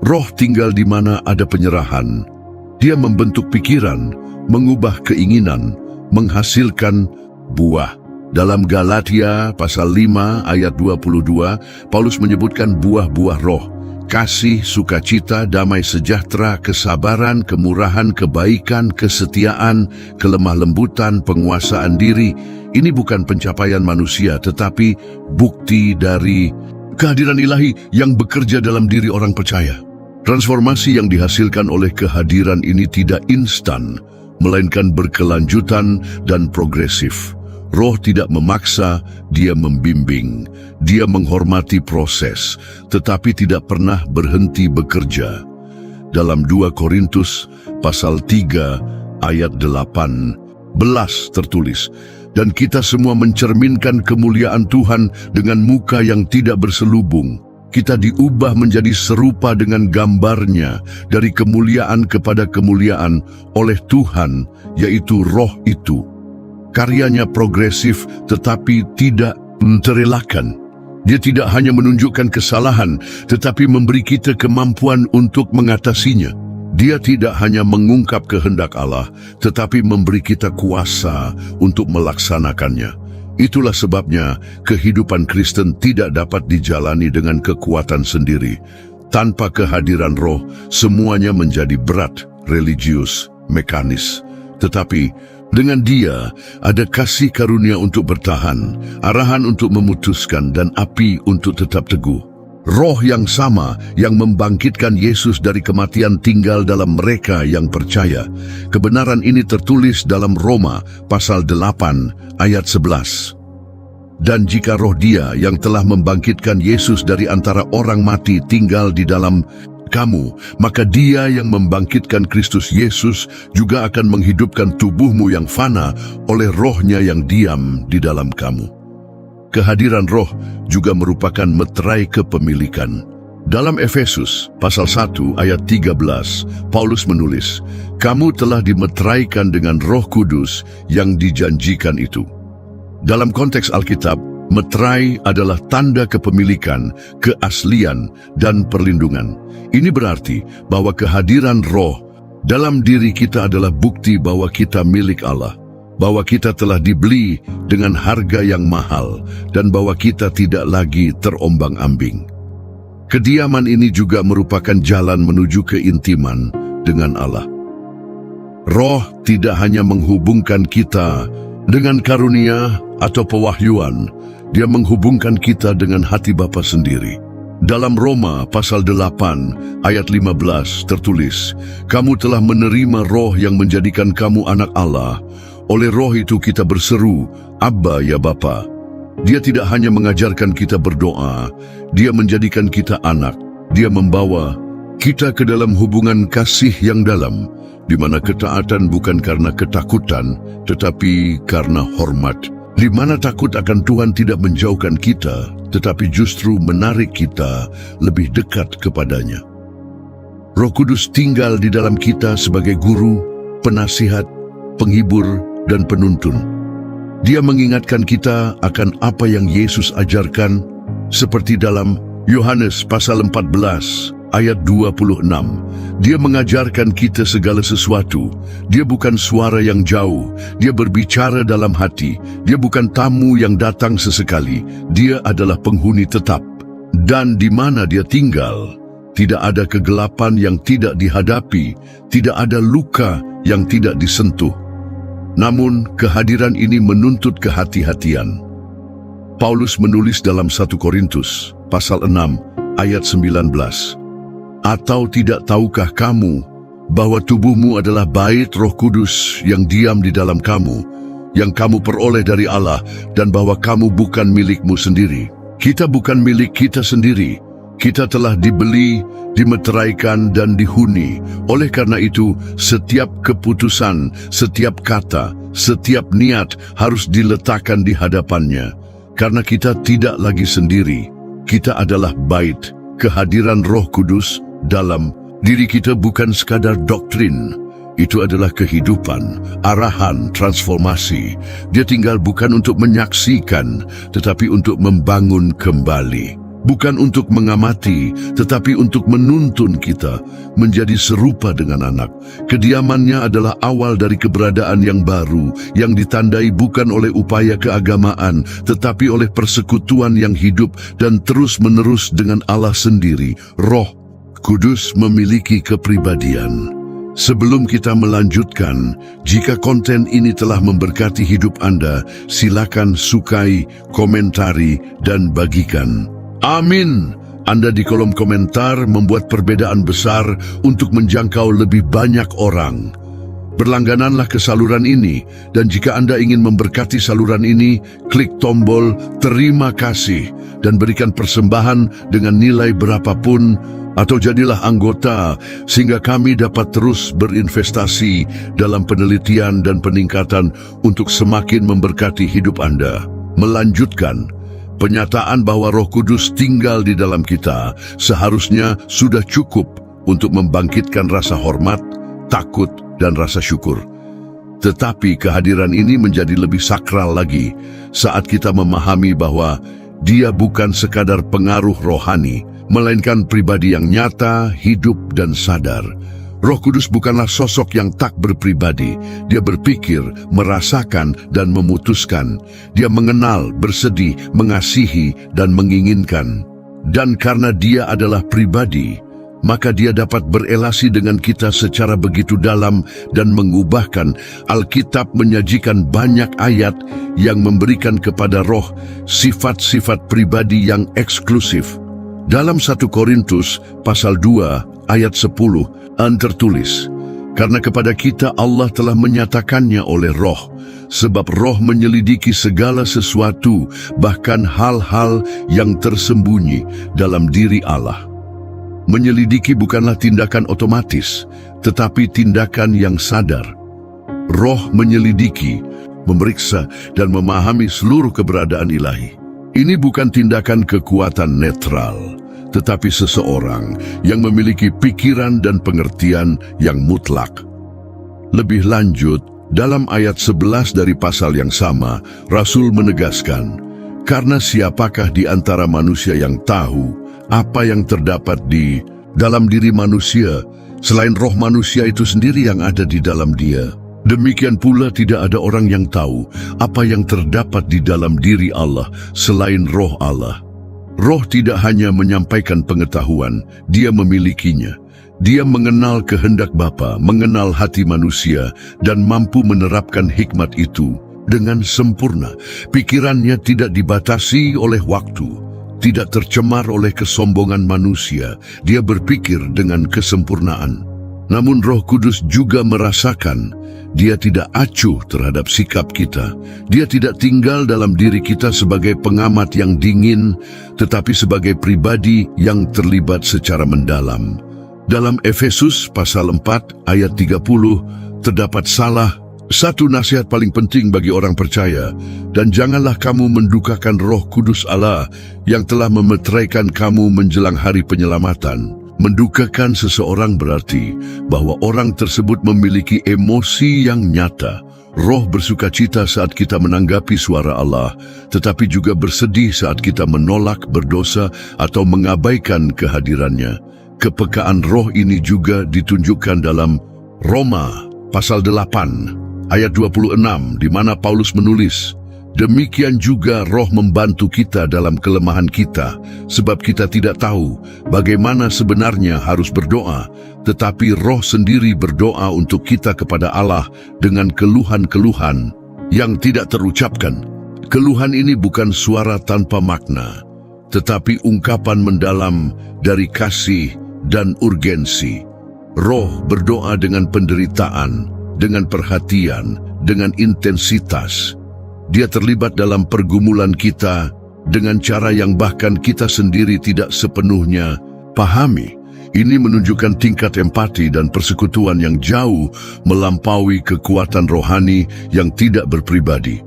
Speaker 1: Roh tinggal di mana ada penyerahan. Dia membentuk pikiran, mengubah keinginan, menghasilkan buah. Dalam Galatia pasal 5 ayat 22, Paulus menyebutkan buah-buah roh: kasih, sukacita, damai sejahtera, kesabaran, kemurahan, kebaikan, kesetiaan, kelemah lembutan, penguasaan diri. Ini bukan pencapaian manusia, tetapi bukti dari kehadiran ilahi yang bekerja dalam diri orang percaya. Transformasi yang dihasilkan oleh kehadiran ini tidak instan, melainkan berkelanjutan dan progresif. Roh tidak memaksa, dia membimbing. Dia menghormati proses, tetapi tidak pernah berhenti bekerja. Dalam 2 Korintus pasal 3 ayat 18 tertulis, "Dan kita semua mencerminkan kemuliaan Tuhan dengan muka yang tidak berselubung. Kita diubah menjadi serupa dengan gambarnya dari kemuliaan kepada kemuliaan oleh Tuhan, yaitu Roh itu." Karyanya progresif tetapi tidak terelakkan. Dia tidak hanya menunjukkan kesalahan, tetapi memberi kita kemampuan untuk mengatasinya. Dia tidak hanya mengungkap kehendak Allah, tetapi memberi kita kuasa untuk melaksanakannya. Itulah sebabnya kehidupan Kristen tidak dapat dijalani dengan kekuatan sendiri. Tanpa kehadiran Roh, semuanya menjadi berat, religius, mekanis. Tetapi dengan Dia ada kasih karunia untuk bertahan, arahan untuk memutuskan, dan api untuk tetap teguh. Roh yang sama yang membangkitkan Yesus dari kematian tinggal dalam mereka yang percaya. Kebenaran ini tertulis dalam Roma pasal 8 ayat 11. "Dan jika roh Dia yang telah membangkitkan Yesus dari antara orang mati tinggal di dalam kamu, maka Dia yang membangkitkan Kristus Yesus juga akan menghidupkan tubuhmu yang fana oleh Roh-Nya yang diam di dalam kamu." Kehadiran Roh juga merupakan meterai kepemilikan. Dalam Efesus pasal 1 ayat 13, Paulus menulis, "Kamu telah dimeteraikan dengan Roh Kudus yang dijanjikan itu." Dalam konteks Alkitab, meterai adalah tanda kepemilikan, keaslian, dan perlindungan. Ini berarti bahwa kehadiran Roh dalam diri kita adalah bukti bahwa kita milik Allah, bahwa kita telah dibeli dengan harga yang mahal, dan bahwa kita tidak lagi terombang-ambing. Kediaman ini juga merupakan jalan menuju keintiman dengan Allah. Roh tidak hanya menghubungkan kita dengan karunia atau pewahyuan, Dia menghubungkan kita dengan hati Bapa sendiri. Dalam Roma pasal 8 ayat 15 tertulis, "Kamu telah menerima Roh yang menjadikan kamu anak Allah. Oleh Roh itu kita berseru, Abba ya Bapa." Dia tidak hanya mengajarkan kita berdoa, Dia menjadikan kita anak. Dia membawa kita ke dalam hubungan kasih yang dalam, di mana ketaatan bukan karena ketakutan, tetapi karena hormat. Di mana takut akan Tuhan tidak menjauhkan kita, tetapi justru menarik kita lebih dekat kepadanya. Roh Kudus tinggal di dalam kita sebagai guru, penasihat, penghibur, dan penuntun. Dia mengingatkan kita akan apa yang Yesus ajarkan, seperti dalam Yohanes pasal 14 ayat 26. Dia mengajarkan kita segala sesuatu. Dia bukan suara yang jauh. Dia berbicara dalam hati. Dia bukan tamu yang datang sesekali. Dia adalah penghuni tetap. Dan di mana Dia tinggal, tidak ada kegelapan yang tidak dihadapi, tidak ada luka yang tidak disentuh. Namun, kehadiran ini menuntut kehati-hatian. Paulus menulis dalam 1 Korintus, pasal 6, ayat 19. Atau tidak tahukah kamu bahwa tubuhmu adalah bait Roh Kudus yang diam di dalam kamu, yang kamu peroleh dari Allah, dan bahwa kamu bukan milikmu sendiri. Kita bukan milik kita sendiri. Kita telah dibeli, dimeteraikan, dan dihuni. Oleh karena itu, setiap keputusan, setiap kata, setiap niat harus diletakkan di hadapannya. Karena kita tidak lagi sendiri. Kita adalah bait, kehadiran Roh Kudus dalam diri kita bukan sekadar doktrin. Itu adalah kehidupan, arahan, transformasi. Dia tinggal bukan untuk menyaksikan, tetapi untuk membangun kembali. Bukan untuk mengamati, tetapi untuk menuntun kita menjadi serupa dengan anak. Kediamannya adalah awal dari keberadaan yang baru, yang ditandai bukan oleh upaya keagamaan, tetapi oleh persekutuan yang hidup dan terus-menerus dengan Allah sendiri. Roh Kudus memiliki kepribadian. Sebelum kita melanjutkan, jika konten ini telah memberkati hidup Anda, silakan sukai, komentari, dan bagikan. Amin. Anda di kolom komentar membuat perbedaan besar untuk menjangkau lebih banyak orang. Berlanggananlah ke saluran ini, dan jika Anda ingin memberkati saluran ini, klik tombol terima kasih dan berikan persembahan dengan nilai berapapun, atau jadilah anggota sehingga kami dapat terus berinvestasi dalam penelitian dan peningkatan untuk semakin memberkati hidup Anda. Melanjutkan, penyataan bahwa Roh Kudus tinggal di dalam kita seharusnya sudah cukup untuk membangkitkan rasa hormat, takut, dan rasa syukur. Tetapi kehadiran ini menjadi lebih sakral lagi saat kita memahami bahwa Dia bukan sekadar pengaruh rohani, melainkan pribadi yang nyata, hidup, dan sadar. Roh Kudus bukanlah sosok yang tak berpribadi. Dia berpikir, merasakan, dan memutuskan. Dia mengenal, bersedih, mengasihi, dan menginginkan. Dan karena Dia adalah pribadi, maka Dia dapat berelasi dengan kita secara begitu dalam dan mengubahkan. Alkitab menyajikan banyak ayat yang memberikan kepada Roh sifat-sifat pribadi yang eksklusif. Dalam 1 Korintus pasal 2 ayat 10 tertulis, karena kepada kita Allah telah menyatakannya oleh Roh, sebab Roh menyelidiki segala sesuatu, bahkan hal-hal yang tersembunyi dalam diri Allah. Menyelidiki bukanlah tindakan otomatis, tetapi tindakan yang sadar. Roh menyelidiki, memeriksa, dan memahami seluruh keberadaan ilahi. Ini bukan tindakan kekuatan netral, tetapi seseorang yang memiliki pikiran dan pengertian yang mutlak. Lebih lanjut, dalam ayat 11 dari pasal yang sama, Rasul menegaskan, karena siapakah di antara manusia yang tahu apa yang terdapat di dalam diri manusia, selain roh manusia itu sendiri yang ada di dalam dia. Demikian pula tidak ada orang yang tahu apa yang terdapat di dalam diri Allah selain roh Allah. Roh tidak hanya menyampaikan pengetahuan, Dia memilikinya. Dia mengenal kehendak Bapa, mengenal hati manusia, dan mampu menerapkan hikmat itu dengan sempurna. Pikirannya tidak dibatasi oleh waktu, tidak tercemar oleh kesombongan manusia. Dia berpikir dengan kesempurnaan. Namun Roh Kudus juga merasakan, Dia tidak acuh terhadap sikap kita. Dia tidak tinggal dalam diri kita sebagai pengamat yang dingin, tetapi sebagai pribadi yang terlibat secara mendalam. Dalam Efesus pasal 4 ayat 30 terdapat satu nasihat paling penting bagi orang percaya, dan janganlah kamu mendukakan Roh Kudus Allah yang telah memeteraikan kamu menjelang hari penyelamatan. Mendukakan seseorang berarti bahwa orang tersebut memiliki emosi yang nyata. Roh bersukacita saat kita menanggapi suara Allah, tetapi juga bersedih saat kita menolak, berdosa, atau mengabaikan kehadirannya. Kepekaan roh ini juga ditunjukkan dalam Roma pasal 8 ayat 26, di mana Paulus menulis, Demikian juga Roh membantu kita dalam kelemahan kita, sebab kita tidak tahu bagaimana sebenarnya harus berdoa, tetapi Roh sendiri berdoa untuk kita kepada Allah dengan keluhan-keluhan yang tidak terucapkan. Keluhan ini bukan suara tanpa makna, tetapi ungkapan mendalam dari kasih dan urgensi. Roh berdoa dengan penderitaan, dengan perhatian, dengan intensitas. Dia terlibat dalam pergumulan kita dengan cara yang bahkan kita sendiri tidak sepenuhnya pahami. Ini menunjukkan tingkat empati dan persekutuan yang jauh melampaui kekuatan rohani yang tidak berpribadi.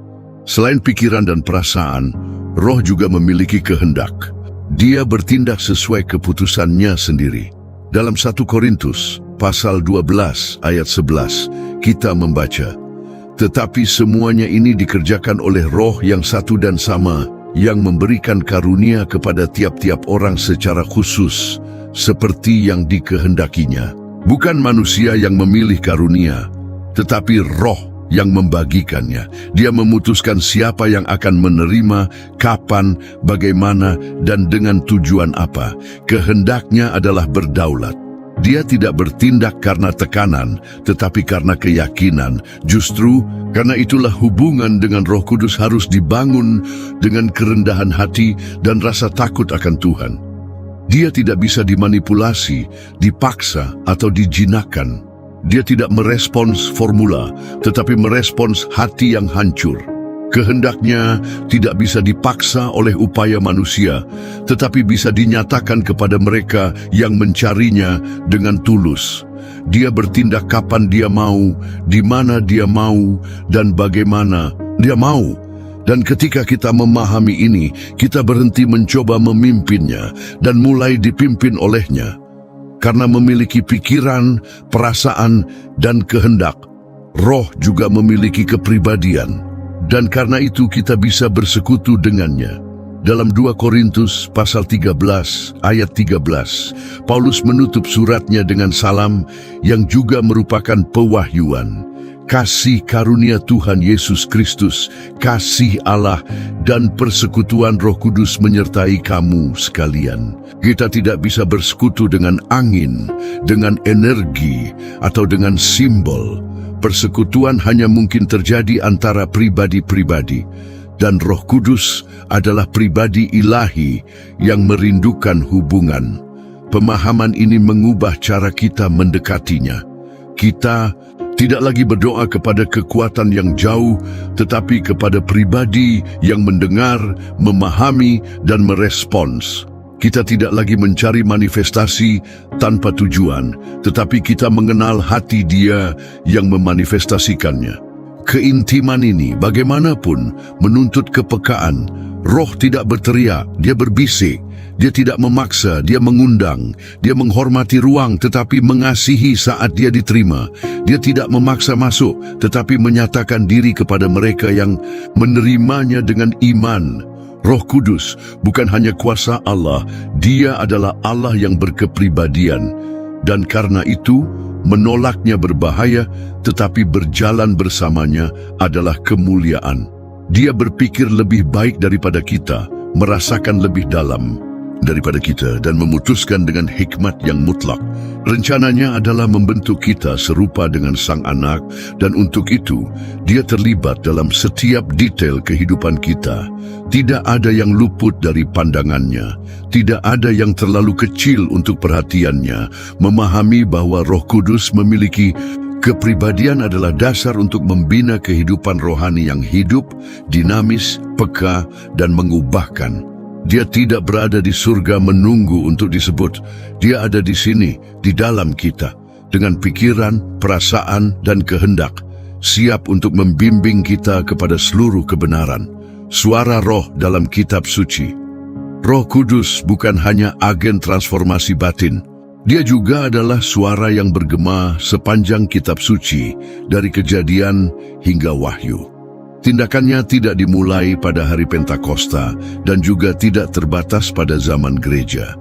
Speaker 1: Selain pikiran dan perasaan, Roh juga memiliki kehendak. Dia bertindak sesuai keputusannya sendiri. Dalam 1 Korintus pasal 12 ayat 11, kita membaca, "Tetapi semuanya ini dikerjakan oleh Roh yang satu dan sama, yang memberikan karunia kepada tiap-tiap orang secara khusus, seperti yang dikehendakinya." Bukan manusia yang memilih karunia, tetapi Roh yang membagikannya. Dia memutuskan siapa yang akan menerima, kapan, bagaimana, dan dengan tujuan apa. Kehendaknya adalah berdaulat. Dia tidak bertindak karena tekanan, tetapi karena keyakinan. Justru karena itulah hubungan dengan Roh Kudus harus dibangun dengan kerendahan hati dan rasa takut akan Tuhan. Dia tidak bisa dimanipulasi, dipaksa, atau dijinakkan. Dia tidak merespons formula, tetapi merespons hati yang hancur. Kehendaknya tidak bisa dipaksa oleh upaya manusia, tetapi bisa dinyatakan kepada mereka yang mencarinya dengan tulus. Dia bertindak kapan dia mau, di mana dia mau, dan bagaimana dia mau. Dan ketika kita memahami ini, kita berhenti mencoba memimpinnya dan mulai dipimpin olehnya. Karena memiliki pikiran, perasaan, dan kehendak, Roh juga memiliki kepribadian. Dan karena itu kita bisa bersekutu dengannya. Dalam 2 Korintus pasal 13 ayat 13, Paulus menutup suratnya dengan salam yang juga merupakan pewahyuan. Kasih karunia Tuhan Yesus Kristus, kasih Allah, dan persekutuan Roh Kudus menyertai kamu sekalian. Kita tidak bisa bersekutu dengan angin, dengan energi, atau dengan simbol. Persekutuan hanya mungkin terjadi antara pribadi-pribadi, dan Roh Kudus adalah pribadi ilahi yang merindukan hubungan. Pemahaman ini mengubah cara kita mendekatinya. Kita tidak lagi berdoa kepada kekuatan yang jauh, tetapi kepada pribadi yang mendengar, memahami, dan merespons. Kita tidak lagi mencari manifestasi tanpa tujuan, tetapi kita mengenal hati Dia yang memanifestasikannya. Keintiman ini bagaimanapun menuntut kepekaan. Roh tidak berteriak, dia berbisik. Dia tidak memaksa, dia mengundang. Dia menghormati ruang tetapi mengasihi saat dia diterima. Dia tidak memaksa masuk tetapi menyatakan diri kepada mereka yang menerimanya dengan iman. Roh Kudus bukan hanya kuasa Allah, Dia adalah Allah yang berkepribadian. Dan karena itu, menolaknya berbahaya, tetapi berjalan bersamanya adalah kemuliaan. Dia berpikir lebih baik daripada kita, merasakan lebih dalam daripada kita, dan memutuskan dengan hikmat yang mutlak. Rencananya adalah membentuk kita serupa dengan Sang Anak, dan untuk itu, Dia terlibat dalam setiap detail kehidupan kita. Tidak ada yang luput dari pandangannya, tidak ada yang terlalu kecil untuk perhatiannya. Memahami bahwa Roh Kudus memiliki kepribadian adalah dasar untuk membina kehidupan rohani yang hidup, dinamis, peka, dan mengubahkan. Dia tidak berada di surga menunggu untuk disebut. Dia ada di sini, di dalam kita, dengan pikiran, perasaan, dan kehendak, siap untuk membimbing kita kepada seluruh kebenaran. Suara Roh dalam kitab suci. Roh Kudus bukan hanya agen transformasi batin. Dia juga adalah suara yang bergema sepanjang kitab suci, dari Kejadian hingga Wahyu. Tindakannya tidak dimulai pada hari Pentakosta dan juga tidak terbatas pada zaman gereja.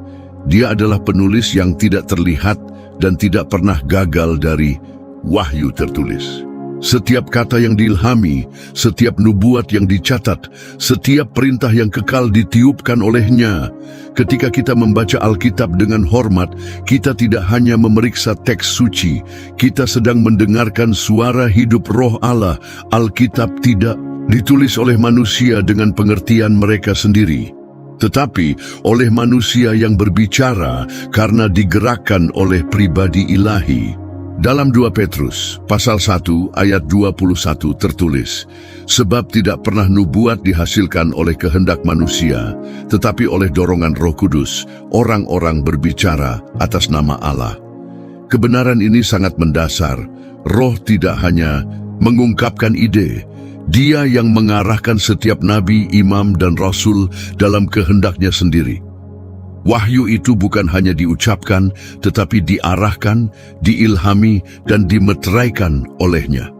Speaker 1: Dia adalah penulis yang tidak terlihat dan tidak pernah gagal dari wahyu tertulis. Setiap kata yang diilhami, setiap nubuat yang dicatat, setiap perintah yang kekal ditiupkan olehnya. Ketika kita membaca Alkitab dengan hormat, kita tidak hanya memeriksa teks suci, kita sedang mendengarkan suara hidup Roh Allah. Alkitab tidak ditulis oleh manusia dengan pengertian mereka sendiri, tetapi oleh manusia yang berbicara karena digerakkan oleh pribadi ilahi. Dalam 2 Petrus, pasal 1 ayat 21 tertulis, "Sebab tidak pernah nubuat dihasilkan oleh kehendak manusia, tetapi oleh dorongan Roh Kudus, orang-orang berbicara atas nama Allah." Kebenaran ini sangat mendasar. Roh tidak hanya mengungkapkan ide, Dia yang mengarahkan setiap nabi, imam, dan rasul dalam kehendaknya sendiri. Wahyu itu bukan hanya diucapkan, tetapi diarahkan, diilhami, dan dimeteraikan olehnya.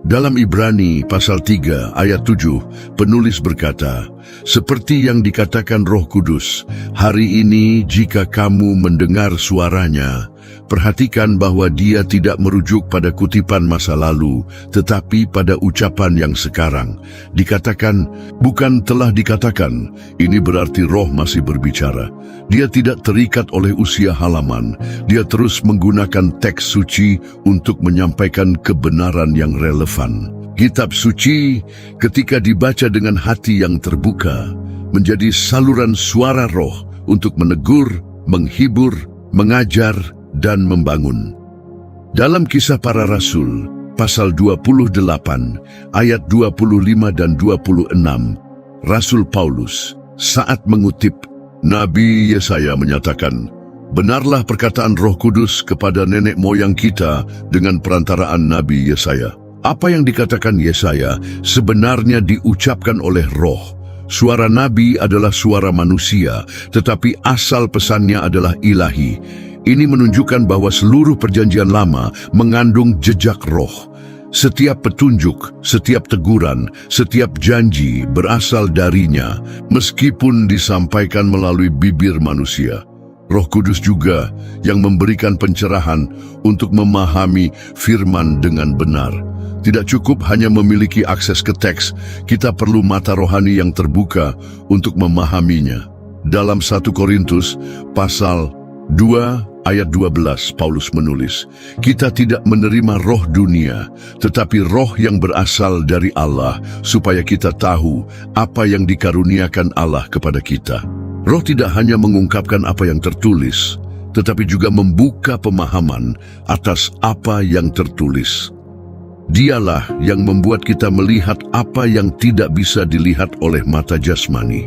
Speaker 1: Dalam Ibrani pasal 3 ayat 7, penulis berkata, "Seperti yang dikatakan Roh Kudus, hari ini jika kamu mendengar suaranya, perhatikan bahwa dia tidak merujuk pada kutipan masa lalu, tetapi pada ucapan yang sekarang." Dikatakan, bukan telah dikatakan, ini berarti Roh masih berbicara. Dia tidak terikat oleh usia halaman. Dia terus menggunakan teks suci untuk menyampaikan kebenaran yang relevan. Kitab suci, ketika dibaca dengan hati yang terbuka, menjadi saluran suara Roh untuk menegur, menghibur, mengajar, dan membangun. Dalam Kisah Para Rasul, pasal 28, ayat 25 dan 26, Rasul Paulus saat mengutip, Nabi Yesaya menyatakan, "Benarlah perkataan Roh Kudus kepada nenek moyang kita dengan perantaraan Nabi Yesaya." Apa yang dikatakan Yesaya sebenarnya diucapkan oleh Roh. Suara Nabi adalah suara manusia, tetapi asal pesannya adalah ilahi. Ini menunjukkan bahwa seluruh perjanjian lama mengandung jejak Roh. Setiap petunjuk, setiap teguran, setiap janji berasal darinya, meskipun disampaikan melalui bibir manusia. Roh Kudus juga yang memberikan pencerahan untuk memahami firman dengan benar. Tidak cukup hanya memiliki akses ke teks, kita perlu mata rohani yang terbuka untuk memahaminya. Dalam 1 Korintus pasal 2 ayat 12, Paulus menulis, "Kita tidak menerima roh dunia, tetapi roh yang berasal dari Allah, supaya kita tahu apa yang dikaruniakan Allah kepada kita." Roh tidak hanya mengungkapkan apa yang tertulis, tetapi juga membuka pemahaman atas apa yang tertulis. Dialah yang membuat kita melihat apa yang tidak bisa dilihat oleh mata jasmani.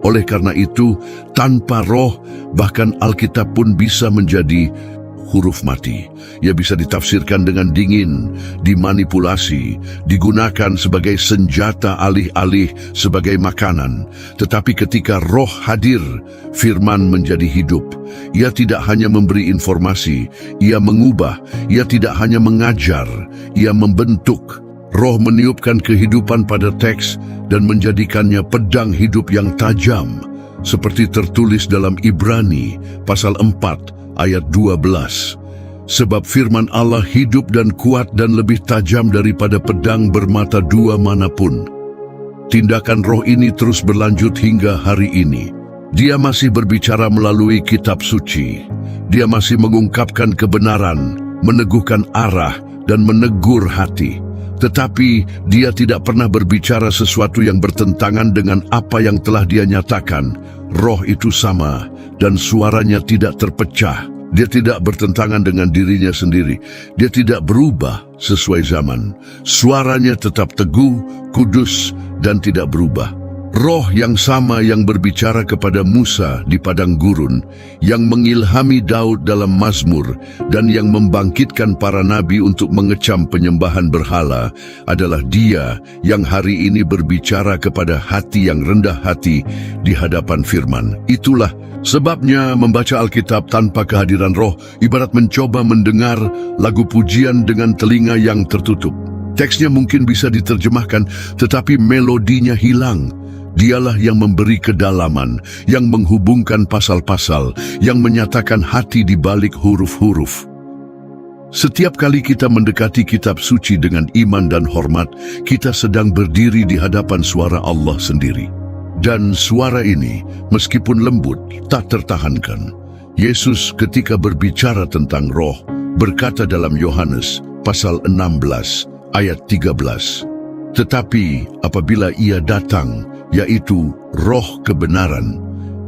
Speaker 1: Oleh karena itu, tanpa Roh, bahkan Alkitab pun bisa menjadi huruf mati. Ia bisa ditafsirkan dengan dingin, dimanipulasi, digunakan sebagai senjata alih-alih sebagai makanan. Tetapi ketika Roh hadir, firman menjadi hidup. Ia tidak hanya memberi informasi, ia mengubah. Ia tidak hanya mengajar, ia membentuk. Roh meniupkan kehidupan pada teks dan menjadikannya pedang hidup yang tajam, seperti tertulis dalam Ibrani pasal 4 ayat 12. Sebab firman Allah hidup dan kuat dan lebih tajam daripada pedang bermata dua manapun. Tindakan Roh ini terus berlanjut hingga hari ini. Dia masih berbicara melalui kitab suci. Dia masih mengungkapkan kebenaran, meneguhkan arah, dan menegur hati. Tetapi dia tidak pernah berbicara sesuatu yang bertentangan dengan apa yang telah dia nyatakan. Roh itu sama, dan suaranya tidak terpecah. Dia tidak bertentangan dengan dirinya sendiri. Dia tidak berubah sesuai zaman. Suaranya tetap teguh, kudus, dan tidak berubah. Roh yang sama yang berbicara kepada Musa di padang gurun, yang mengilhami Daud dalam Mazmur, dan yang membangkitkan para nabi untuk mengecam penyembahan berhala, adalah Dia yang hari ini berbicara kepada hati yang rendah hati di hadapan firman. Itulah sebabnya membaca Alkitab tanpa kehadiran Roh ibarat mencoba mendengar lagu pujian dengan telinga yang tertutup. Teksnya mungkin bisa diterjemahkan, tetapi melodinya hilang. Dialah yang memberi kedalaman, yang menghubungkan pasal-pasal, yang menyatakan hati di balik huruf-huruf. Setiap kali kita mendekati kitab suci dengan iman dan hormat, kita sedang berdiri di hadapan suara Allah sendiri. Dan suara ini, meskipun lembut, tak tertahankan. Yesus ketika berbicara tentang roh, berkata dalam Yohanes pasal 16 ayat 13, "Tetapi apabila Ia datang, yaitu roh kebenaran,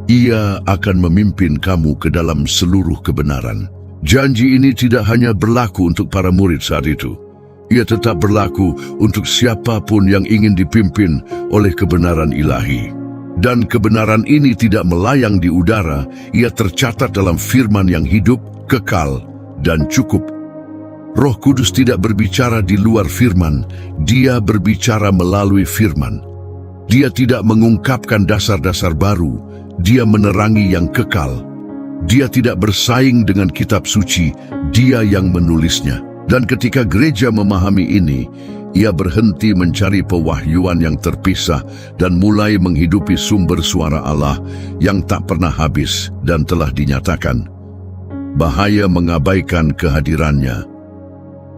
Speaker 1: Ia akan memimpin kamu ke dalam seluruh kebenaran." Janji ini tidak hanya berlaku untuk para murid saat itu. Ia tetap berlaku untuk siapapun yang ingin dipimpin oleh kebenaran ilahi. Dan kebenaran ini tidak melayang di udara, ia tercatat dalam firman yang hidup, kekal, dan cukup. Roh Kudus tidak berbicara di luar firman, Dia berbicara melalui firman. Dia tidak mengungkapkan dasar-dasar baru, Dia menerangi yang kekal. Dia tidak bersaing dengan kitab suci, Dia yang menulisnya. Dan ketika gereja memahami ini, ia berhenti mencari pewahyuan yang terpisah dan mulai menghidupi sumber suara Allah yang tak pernah habis dan telah dinyatakan. Bahaya mengabaikan kehadirannya.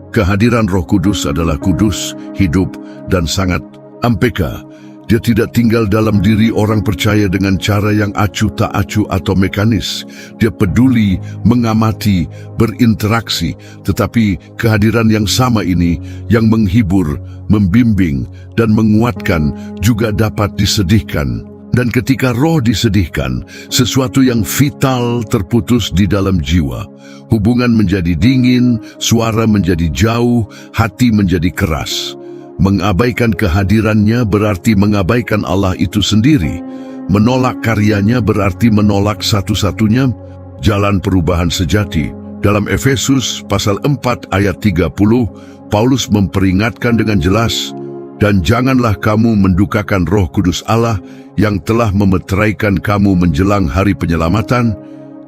Speaker 1: Kehadiran Roh Kudus adalah kudus, hidup, dan sangat ampeka. Dia tidak tinggal dalam diri orang percaya dengan cara yang acuh tak acuh atau mekanis. Dia peduli, mengamati, berinteraksi. Tetapi kehadiran yang sama ini, yang menghibur, membimbing, dan menguatkan, juga dapat disedihkan. Dan ketika roh disedihkan, sesuatu yang vital terputus di dalam jiwa. Hubungan menjadi dingin, suara menjadi jauh, hati menjadi keras. Mengabaikan kehadirannya berarti mengabaikan Allah itu sendiri. Menolak karyanya berarti menolak satu-satunya jalan perubahan sejati. Dalam Efesus pasal 4 ayat 30, Paulus memperingatkan dengan jelas, "Dan janganlah kamu mendukakan Roh Kudus Allah yang telah memeteraikan kamu menjelang hari penyelamatan."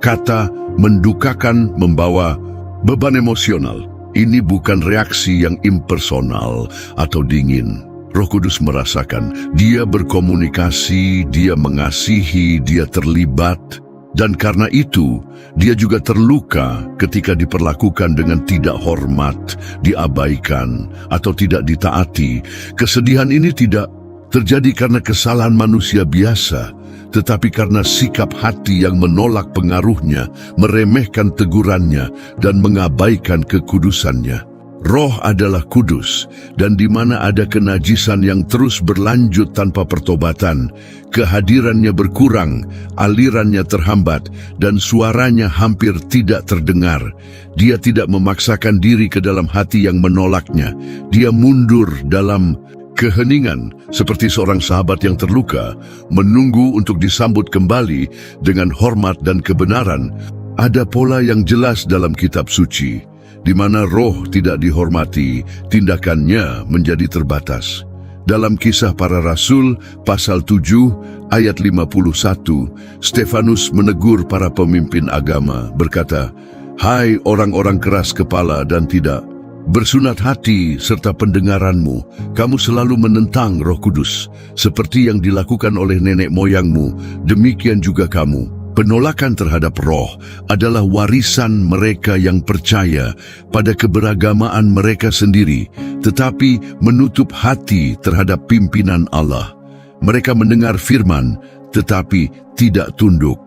Speaker 1: Kata mendukakan membawa beban emosional. Ini bukan reaksi yang impersonal atau dingin. Roh Kudus merasakan, Dia berkomunikasi, Dia mengasihi, Dia terlibat. Dan karena itu, Dia juga terluka ketika diperlakukan dengan tidak hormat, diabaikan, atau tidak ditaati. Kesedihan ini tidak terjadi karena kesalahan manusia biasa, tetapi karena sikap hati yang menolak pengaruhnya, meremehkan tegurannya, dan mengabaikan kekudusannya. Roh adalah kudus, dan di mana ada kenajisan yang terus berlanjut tanpa pertobatan, kehadirannya berkurang, alirannya terhambat, dan suaranya hampir tidak terdengar. Dia tidak memaksakan diri ke dalam hati yang menolaknya. Dia mundur dalam keheningan, seperti seorang sahabat yang terluka, menunggu untuk disambut kembali dengan hormat dan kebenaran. Ada pola yang jelas dalam kitab suci, di mana roh tidak dihormati, tindakannya menjadi terbatas. Dalam Kisah Para Rasul, pasal 7, ayat 51, Stefanus menegur para pemimpin agama, berkata, "Hai orang-orang keras kepala dan tidak bersunat hati serta pendengaranmu, kamu selalu menentang Roh Kudus, seperti yang dilakukan oleh nenek moyangmu, demikian juga kamu." Penolakan terhadap roh adalah warisan mereka yang percaya pada keberagamaan mereka sendiri, tetapi menutup hati terhadap pimpinan Allah. Mereka mendengar firman, tetapi tidak tunduk.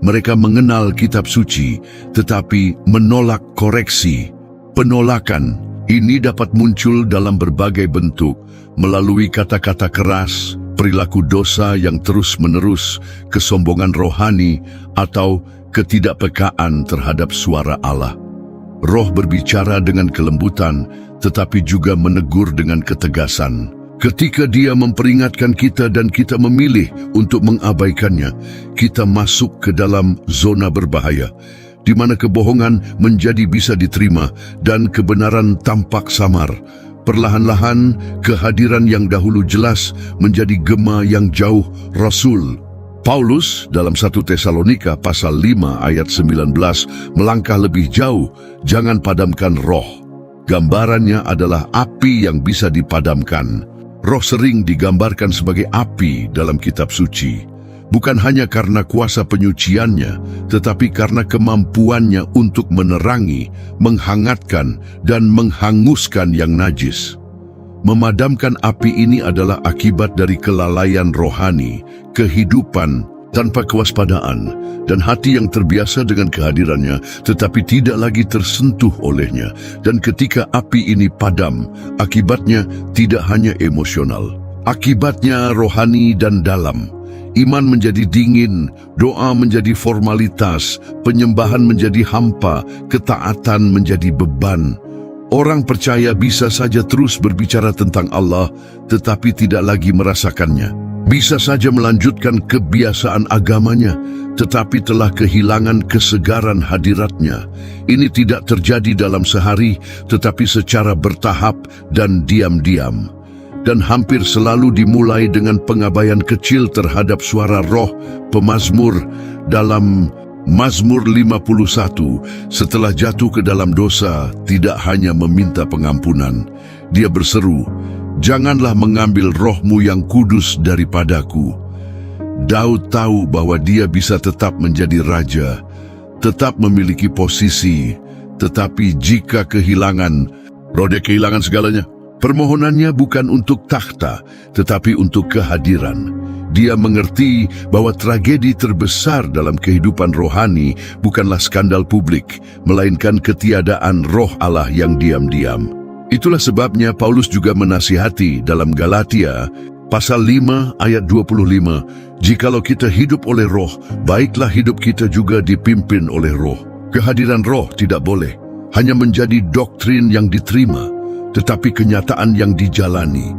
Speaker 1: Mereka mengenal kitab suci, tetapi menolak koreksi. Penolakan ini dapat muncul dalam berbagai bentuk, melalui kata-kata keras, perilaku dosa yang terus-menerus, kesombongan rohani, atau ketidakpekaan terhadap suara Allah. Roh berbicara dengan kelembutan, tetapi juga menegur dengan ketegasan. Ketika Dia memperingatkan kita dan kita memilih untuk mengabaikannya, kita masuk ke dalam zona berbahaya, di mana kebohongan menjadi bisa diterima dan kebenaran tampak samar. Perlahan-lahan, kehadiran yang dahulu jelas menjadi gema yang jauh. Rasul Paulus dalam 1 Tesalonika pasal 5 ayat 19 melangkah lebih jauh, "Jangan padamkan roh." Gambarannya adalah api yang bisa dipadamkan. Roh sering digambarkan sebagai api dalam kitab suci. bukan hanya karena kuasa penyuciannya, tetapi karena kemampuannya untuk menerangi, menghangatkan, dan menghanguskan yang najis. Memadamkan api ini adalah akibat dari kelalaian rohani, kehidupan tanpa kewaspadaan, dan hati yang terbiasa dengan kehadirannya tetapi tidak lagi tersentuh olehnya. Dan ketika api ini padam, akibatnya tidak hanya emosional, akibatnya rohani dan dalam. Iman menjadi dingin, doa menjadi formalitas, penyembahan menjadi hampa, ketaatan menjadi beban. Orang percaya bisa saja terus berbicara tentang Allah tetapi tidak lagi merasakannya. Bisa saja melanjutkan kebiasaan agamanya, tetapi telah kehilangan kesegaran hadiratnya. Ini tidak terjadi dalam sehari, tetapi secara bertahap dan diam-diam. Dan hampir selalu dimulai dengan pengabaian kecil terhadap suara roh pemazmur dalam Mazmur 51. Setelah jatuh ke dalam dosa, tidak hanya meminta pengampunan, dia berseru, "Janganlah mengambil rohmu yang kudus daripadaku." Daud tahu bahwa dia bisa tetap menjadi raja, tetap memiliki posisi, tetapi jika kehilangan, dia kehilangan segalanya. Permohonannya bukan untuk takhta, tetapi untuk kehadiran. Dia mengerti bahwa tragedi terbesar dalam kehidupan rohani bukanlah skandal publik, melainkan ketiadaan roh Allah yang diam-diam. Itulah sebabnya Paulus juga menasihati dalam Galatia pasal 5 ayat 25, "Jikalau kita hidup oleh roh, baiklah hidup kita juga dipimpin oleh roh." Kehadiran roh tidak boleh hanya menjadi doktrin yang diterima, tetapi kenyataan yang dijalani.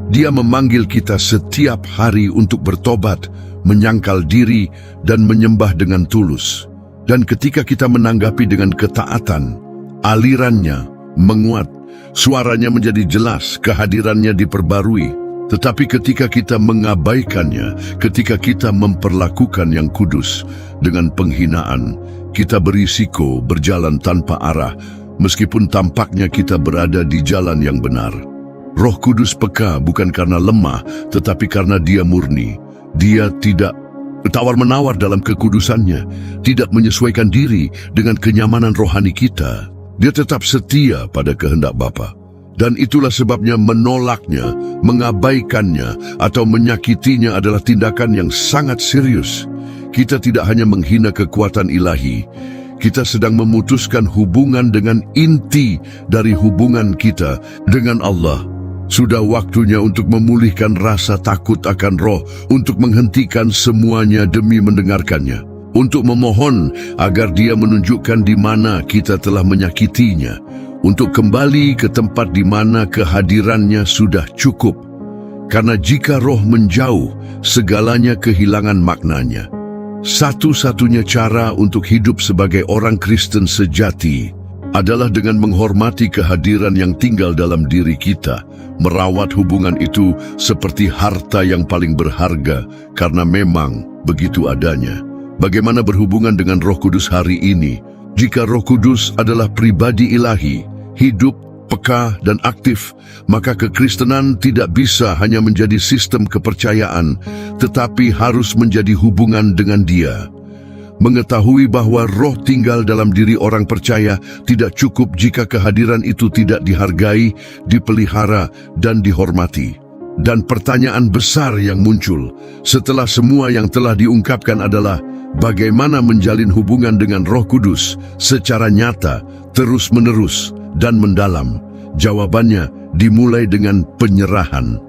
Speaker 1: Dia memanggil kita setiap hari untuk bertobat, menyangkal diri, dan menyembah dengan tulus. Dan ketika kita menanggapi dengan ketaatan, alirannya menguat, suaranya menjadi jelas, kehadirannya diperbarui. Tetapi ketika kita mengabaikannya, ketika kita memperlakukan yang kudus dengan penghinaan, kita berisiko berjalan tanpa arah, meskipun tampaknya kita berada di jalan yang benar. Roh Kudus peka bukan karena lemah, tetapi karena dia murni. Dia tidak tawar-menawar dalam kekudusannya, tidak menyesuaikan diri dengan kenyamanan rohani kita. Dia tetap setia pada kehendak Bapa. Dan itulah sebabnya menolaknya, mengabaikannya, atau menyakitinya adalah tindakan yang sangat serius. Kita tidak hanya menghina kekuatan ilahi, kita sedang memutuskan hubungan dengan inti dari hubungan kita dengan Allah. Sudah waktunya untuk memulihkan rasa takut akan roh, untuk menghentikan semuanya demi mendengarkannya, untuk memohon agar dia menunjukkan di mana kita telah menyakitinya, untuk kembali ke tempat di mana kehadirannya sudah cukup. Karena jika roh menjauh, segalanya kehilangan maknanya. Satu-satunya cara untuk hidup sebagai orang Kristen sejati adalah dengan menghormati kehadiran yang tinggal dalam diri kita, merawat hubungan itu seperti harta yang paling berharga, karena memang begitu adanya. Bagaimana berhubungan dengan Roh Kudus hari ini? Jika Roh Kudus adalah pribadi ilahi, hidup, peka, dan aktif, maka kekristenan tidak bisa hanya menjadi sistem kepercayaan, tetapi harus menjadi hubungan dengan Dia. Mengetahui bahwa roh tinggal dalam diri orang percaya tidak cukup jika kehadiran itu tidak dihargai, dipelihara, dan dihormati. Dan pertanyaan besar yang muncul setelah semua yang telah diungkapkan adalah bagaimana menjalin hubungan dengan Roh Kudus secara nyata, terus-menerus, dan mendalam. Jawabannya dimulai dengan penyerahan.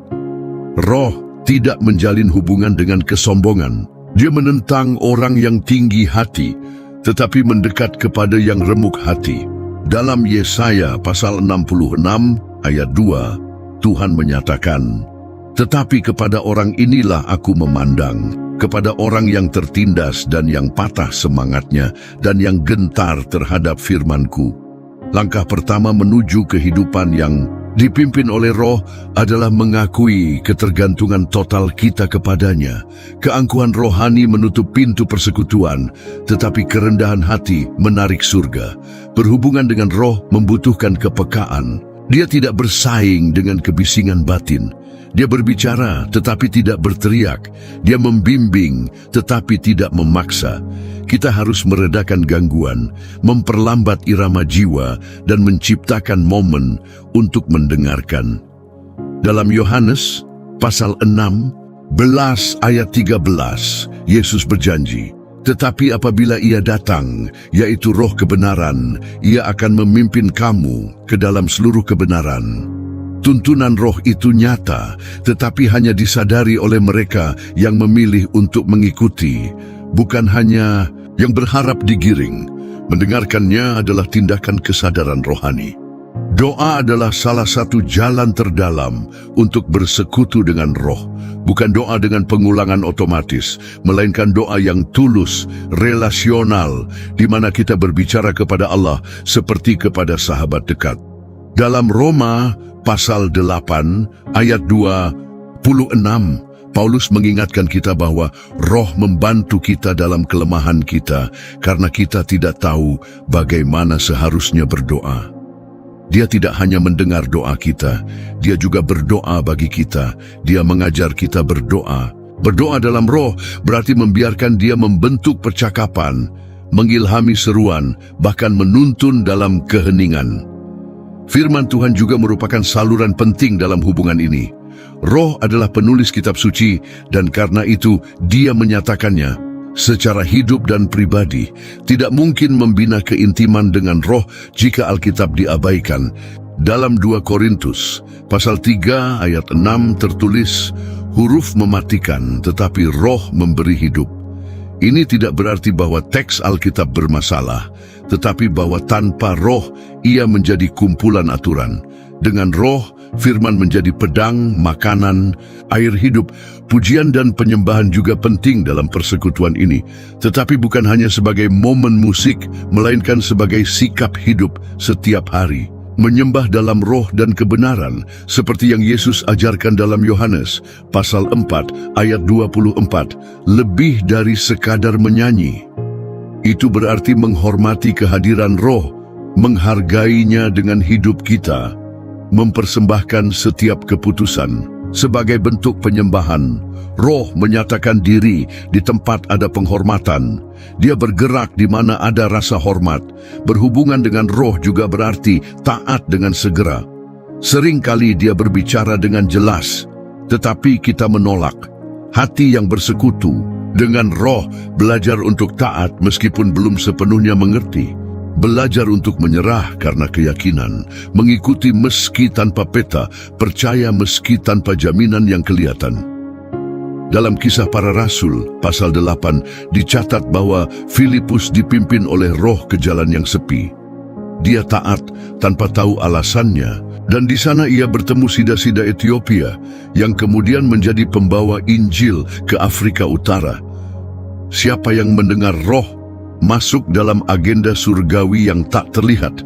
Speaker 1: Roh tidak menjalin hubungan dengan kesombongan. Dia menentang orang yang tinggi hati, tetapi mendekat kepada yang remuk hati. Dalam Yesaya pasal 66 ayat 2, Tuhan menyatakan, "Tetapi kepada orang inilah aku memandang, kepada orang yang tertindas dan yang patah semangatnya, dan yang gentar terhadap firman-Ku." Langkah pertama menuju kehidupan yang dipimpin oleh roh adalah mengakui ketergantungan total kita kepadanya. Keangkuhan rohani menutup pintu persekutuan, tetapi kerendahan hati menarik surga. Berhubungan dengan roh membutuhkan kepekaan. Dia tidak bersaing dengan kebisingan batin. Dia berbicara tetapi tidak berteriak. Dia membimbing tetapi tidak memaksa. Kita harus meredakan gangguan, memperlambat irama jiwa, dan menciptakan momen untuk mendengarkan. Dalam Yohanes pasal 6 ayat 13, Yesus berjanji, "Tetapi apabila Ia datang, yaitu Roh kebenaran, Ia akan memimpin kamu ke dalam seluruh kebenaran." Tuntunan Roh itu nyata, tetapi hanya disadari oleh mereka yang memilih untuk mengikuti, bukan hanya yang berharap digiring. Mendengarkannya adalah tindakan kesadaran rohani. Doa adalah salah satu jalan terdalam untuk bersekutu dengan Roh. Bukan doa dengan pengulangan otomatis, melainkan doa yang tulus, relasional, di mana kita berbicara kepada Allah seperti kepada sahabat dekat. Dalam Roma pasal 8 ayat 26, Paulus mengingatkan kita bahwa Roh membantu kita dalam kelemahan kita karena kita tidak tahu bagaimana seharusnya berdoa. Dia tidak hanya mendengar doa kita, dia juga berdoa bagi kita. Dia mengajar kita berdoa. Berdoa dalam Roh berarti membiarkan Dia membentuk percakapan, mengilhami seruan, bahkan menuntun dalam keheningan. Firman Tuhan juga merupakan saluran penting dalam hubungan ini. Roh adalah penulis kitab suci, dan karena itu Dia menyatakannya secara hidup dan pribadi. Tidak mungkin membina keintiman dengan Roh jika Alkitab diabaikan. Dalam 2 Korintus pasal 3 ayat 6 tertulis, "Huruf mematikan, tetapi Roh memberi hidup." Ini tidak berarti bahwa teks Alkitab bermasalah, tetapi bahwa tanpa Roh ia menjadi kumpulan aturan. Dengan Roh, firman menjadi pedang, makanan, air hidup. Pujian dan penyembahan juga penting dalam persekutuan ini, tetapi bukan hanya sebagai momen musik, melainkan sebagai sikap hidup setiap hari. Menyembah dalam roh dan kebenaran, seperti yang Yesus ajarkan dalam Yohanes pasal 4 ayat 24, lebih dari sekadar menyanyi. Itu berarti menghormati kehadiran Roh, menghargainya dengan hidup kita, mempersembahkan setiap keputusan. Sebagai bentuk penyembahan, Roh menyatakan diri di tempat ada penghormatan. Dia bergerak di mana ada rasa hormat. Berhubungan dengan Roh juga berarti taat dengan segera. Seringkali Dia berbicara dengan jelas, tetapi kita menolak. Hati yang bersekutu dengan Roh belajar untuk taat meskipun belum sepenuhnya mengerti. Belajar untuk menyerah karena keyakinan, mengikuti meski tanpa peta, percaya meski tanpa jaminan yang kelihatan. Dalam Kisah Para Rasul, pasal 8, dicatat bahwa Filipus dipimpin oleh Roh ke jalan yang sepi. Dia taat tanpa tahu alasannya, dan di sana ia bertemu sida-sida Ethiopia yang kemudian menjadi pembawa Injil ke Afrika Utara. Siapa yang mendengar Roh masuk dalam agenda surgawi yang tak terlihat.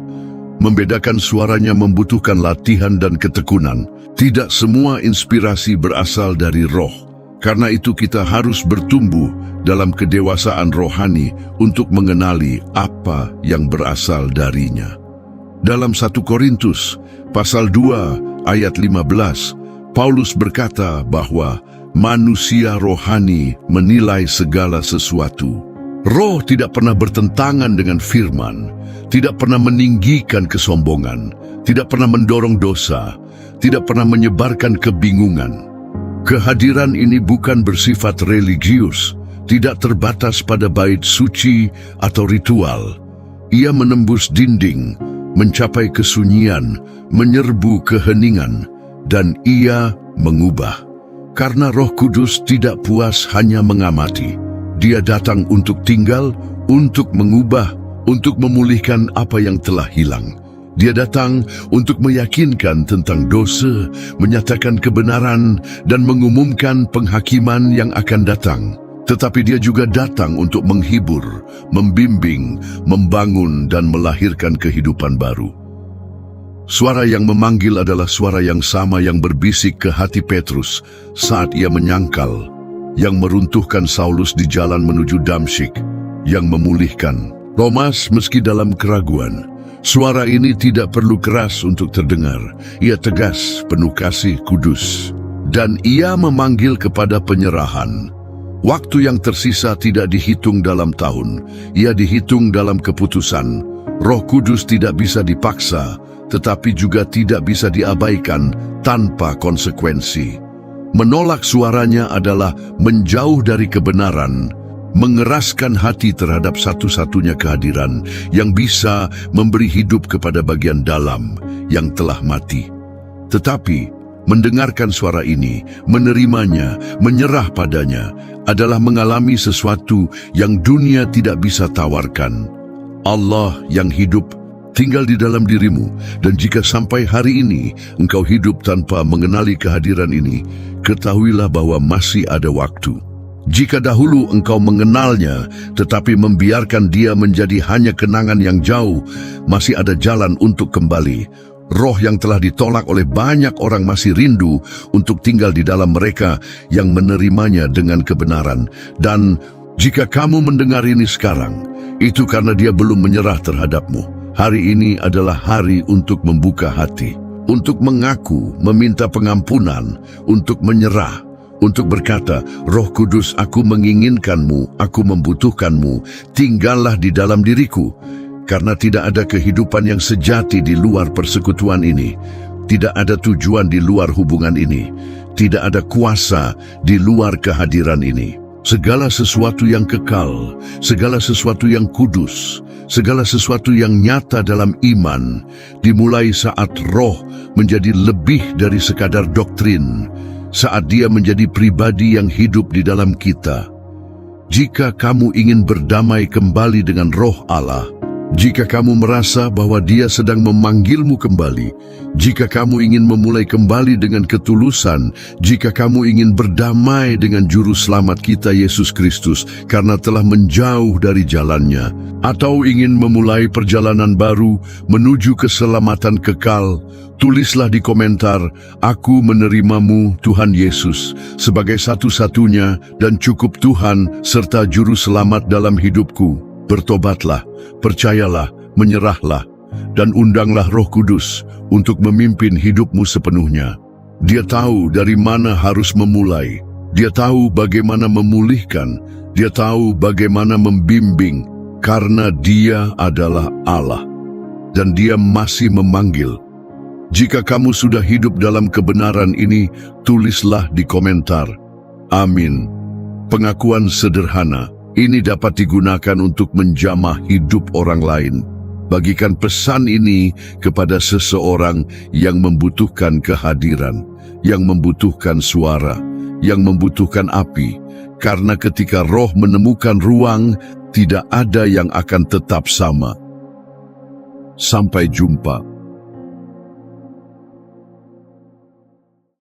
Speaker 1: Membedakan suaranya membutuhkan latihan dan ketekunan. Tidak semua inspirasi berasal dari Roh. Karena itu kita harus bertumbuh dalam kedewasaan rohani untuk mengenali apa yang berasal darinya. Dalam 1 Korintus pasal 2 ayat 15, Paulus berkata bahwa manusia rohani menilai segala sesuatu. Roh tidak pernah bertentangan dengan firman, tidak pernah meninggikan kesombongan, tidak pernah mendorong dosa, tidak pernah menyebarkan kebingungan. Kehadiran ini bukan bersifat religius, tidak terbatas pada bait suci atau ritual. Ia menembus dinding, mencapai kesunyian, menyerbu keheningan, dan ia mengubah. Karena Roh Kudus tidak puas hanya mengamati. Dia datang untuk tinggal, untuk mengubah, untuk memulihkan apa yang telah hilang. Dia datang untuk meyakinkan tentang dosa, menyatakan kebenaran, dan mengumumkan penghakiman yang akan datang. Tetapi Dia juga datang untuk menghibur, membimbing, membangun, dan melahirkan kehidupan baru. Suara yang memanggil adalah suara yang sama yang berbisik ke hati Petrus saat ia menyangkal, yang meruntuhkan Saulus di jalan menuju Damsyik, yang memulihkan Thomas meski dalam keraguan. Suara ini tidak perlu keras untuk terdengar. Ia tegas, penuh kasih, kudus. dan Ia memanggil kepada penyerahan. Waktu yang tersisa tidak dihitung dalam tahun, ia dihitung dalam keputusan. Roh Kudus tidak bisa dipaksa, tetapi juga tidak bisa diabaikan tanpa konsekuensi. Menolak suaranya adalah menjauh dari kebenaran, mengeraskan hati terhadap satu-satunya kehadiran yang bisa memberi hidup kepada bagian dalam yang telah mati. Tetapi mendengarkan suara ini, menerimanya, menyerah padanya, adalah mengalami sesuatu yang dunia tidak bisa tawarkan. Allah yang hidup tinggal di dalam dirimu, dan jika sampai hari ini engkau hidup tanpa mengenali kehadiran ini, ketahuilah bahwa masih ada waktu. Jika dahulu engkau mengenalnya, tetapi membiarkan dia menjadi hanya kenangan yang jauh, masih ada jalan untuk kembali. Roh yang telah ditolak oleh banyak orang masih rindu untuk tinggal di dalam mereka yang menerimanya dengan kebenaran. Dan jika kamu mendengar ini sekarang, itu karena dia belum menyerah terhadapmu. Hari ini adalah hari untuk membuka hati, untuk mengaku, meminta pengampunan, untuk menyerah, untuk berkata, Roh Kudus, aku menginginkanmu, aku membutuhkanmu, tinggallah di dalam diriku. Karena tidak ada kehidupan yang sejati di luar persekutuan ini. Tidak ada tujuan di luar hubungan ini. Tidak ada kuasa di luar kehadiran ini. Segala sesuatu yang kekal, segala sesuatu yang kudus, segala sesuatu yang nyata dalam iman, dimulai saat roh menjadi lebih dari sekadar doktrin, saat dia menjadi pribadi yang hidup di dalam kita. Jika kamu ingin berdamai kembali dengan roh Allah, jika kamu merasa bahwa dia sedang memanggilmu kembali, jika kamu ingin memulai kembali dengan ketulusan, jika kamu ingin berdamai dengan Juru Selamat kita Yesus Kristus karena telah menjauh dari jalannya, atau ingin memulai perjalanan baru menuju keselamatan kekal, tulislah di komentar, aku menerimamu Tuhan Yesus sebagai satu-satunya dan cukup Tuhan serta Juru Selamat dalam hidupku. Bertobatlah, percayalah, menyerahlah, dan undanglah Roh Kudus untuk memimpin hidupmu sepenuhnya. Dia tahu dari mana harus memulai. Dia tahu bagaimana memulihkan. Dia tahu bagaimana membimbing, karena Dia adalah Allah. Dan Dia masih memanggil. Jika kamu sudah hidup dalam kebenaran ini, tulislah di komentar. Amin. Pengakuan sederhana. Ini dapat digunakan untuk menjamah hidup orang lain. Bagikan pesan ini kepada seseorang yang membutuhkan kehadiran, yang membutuhkan suara, yang membutuhkan api. Karena ketika roh menemukan ruang, tidak ada yang akan tetap sama. Sampai jumpa.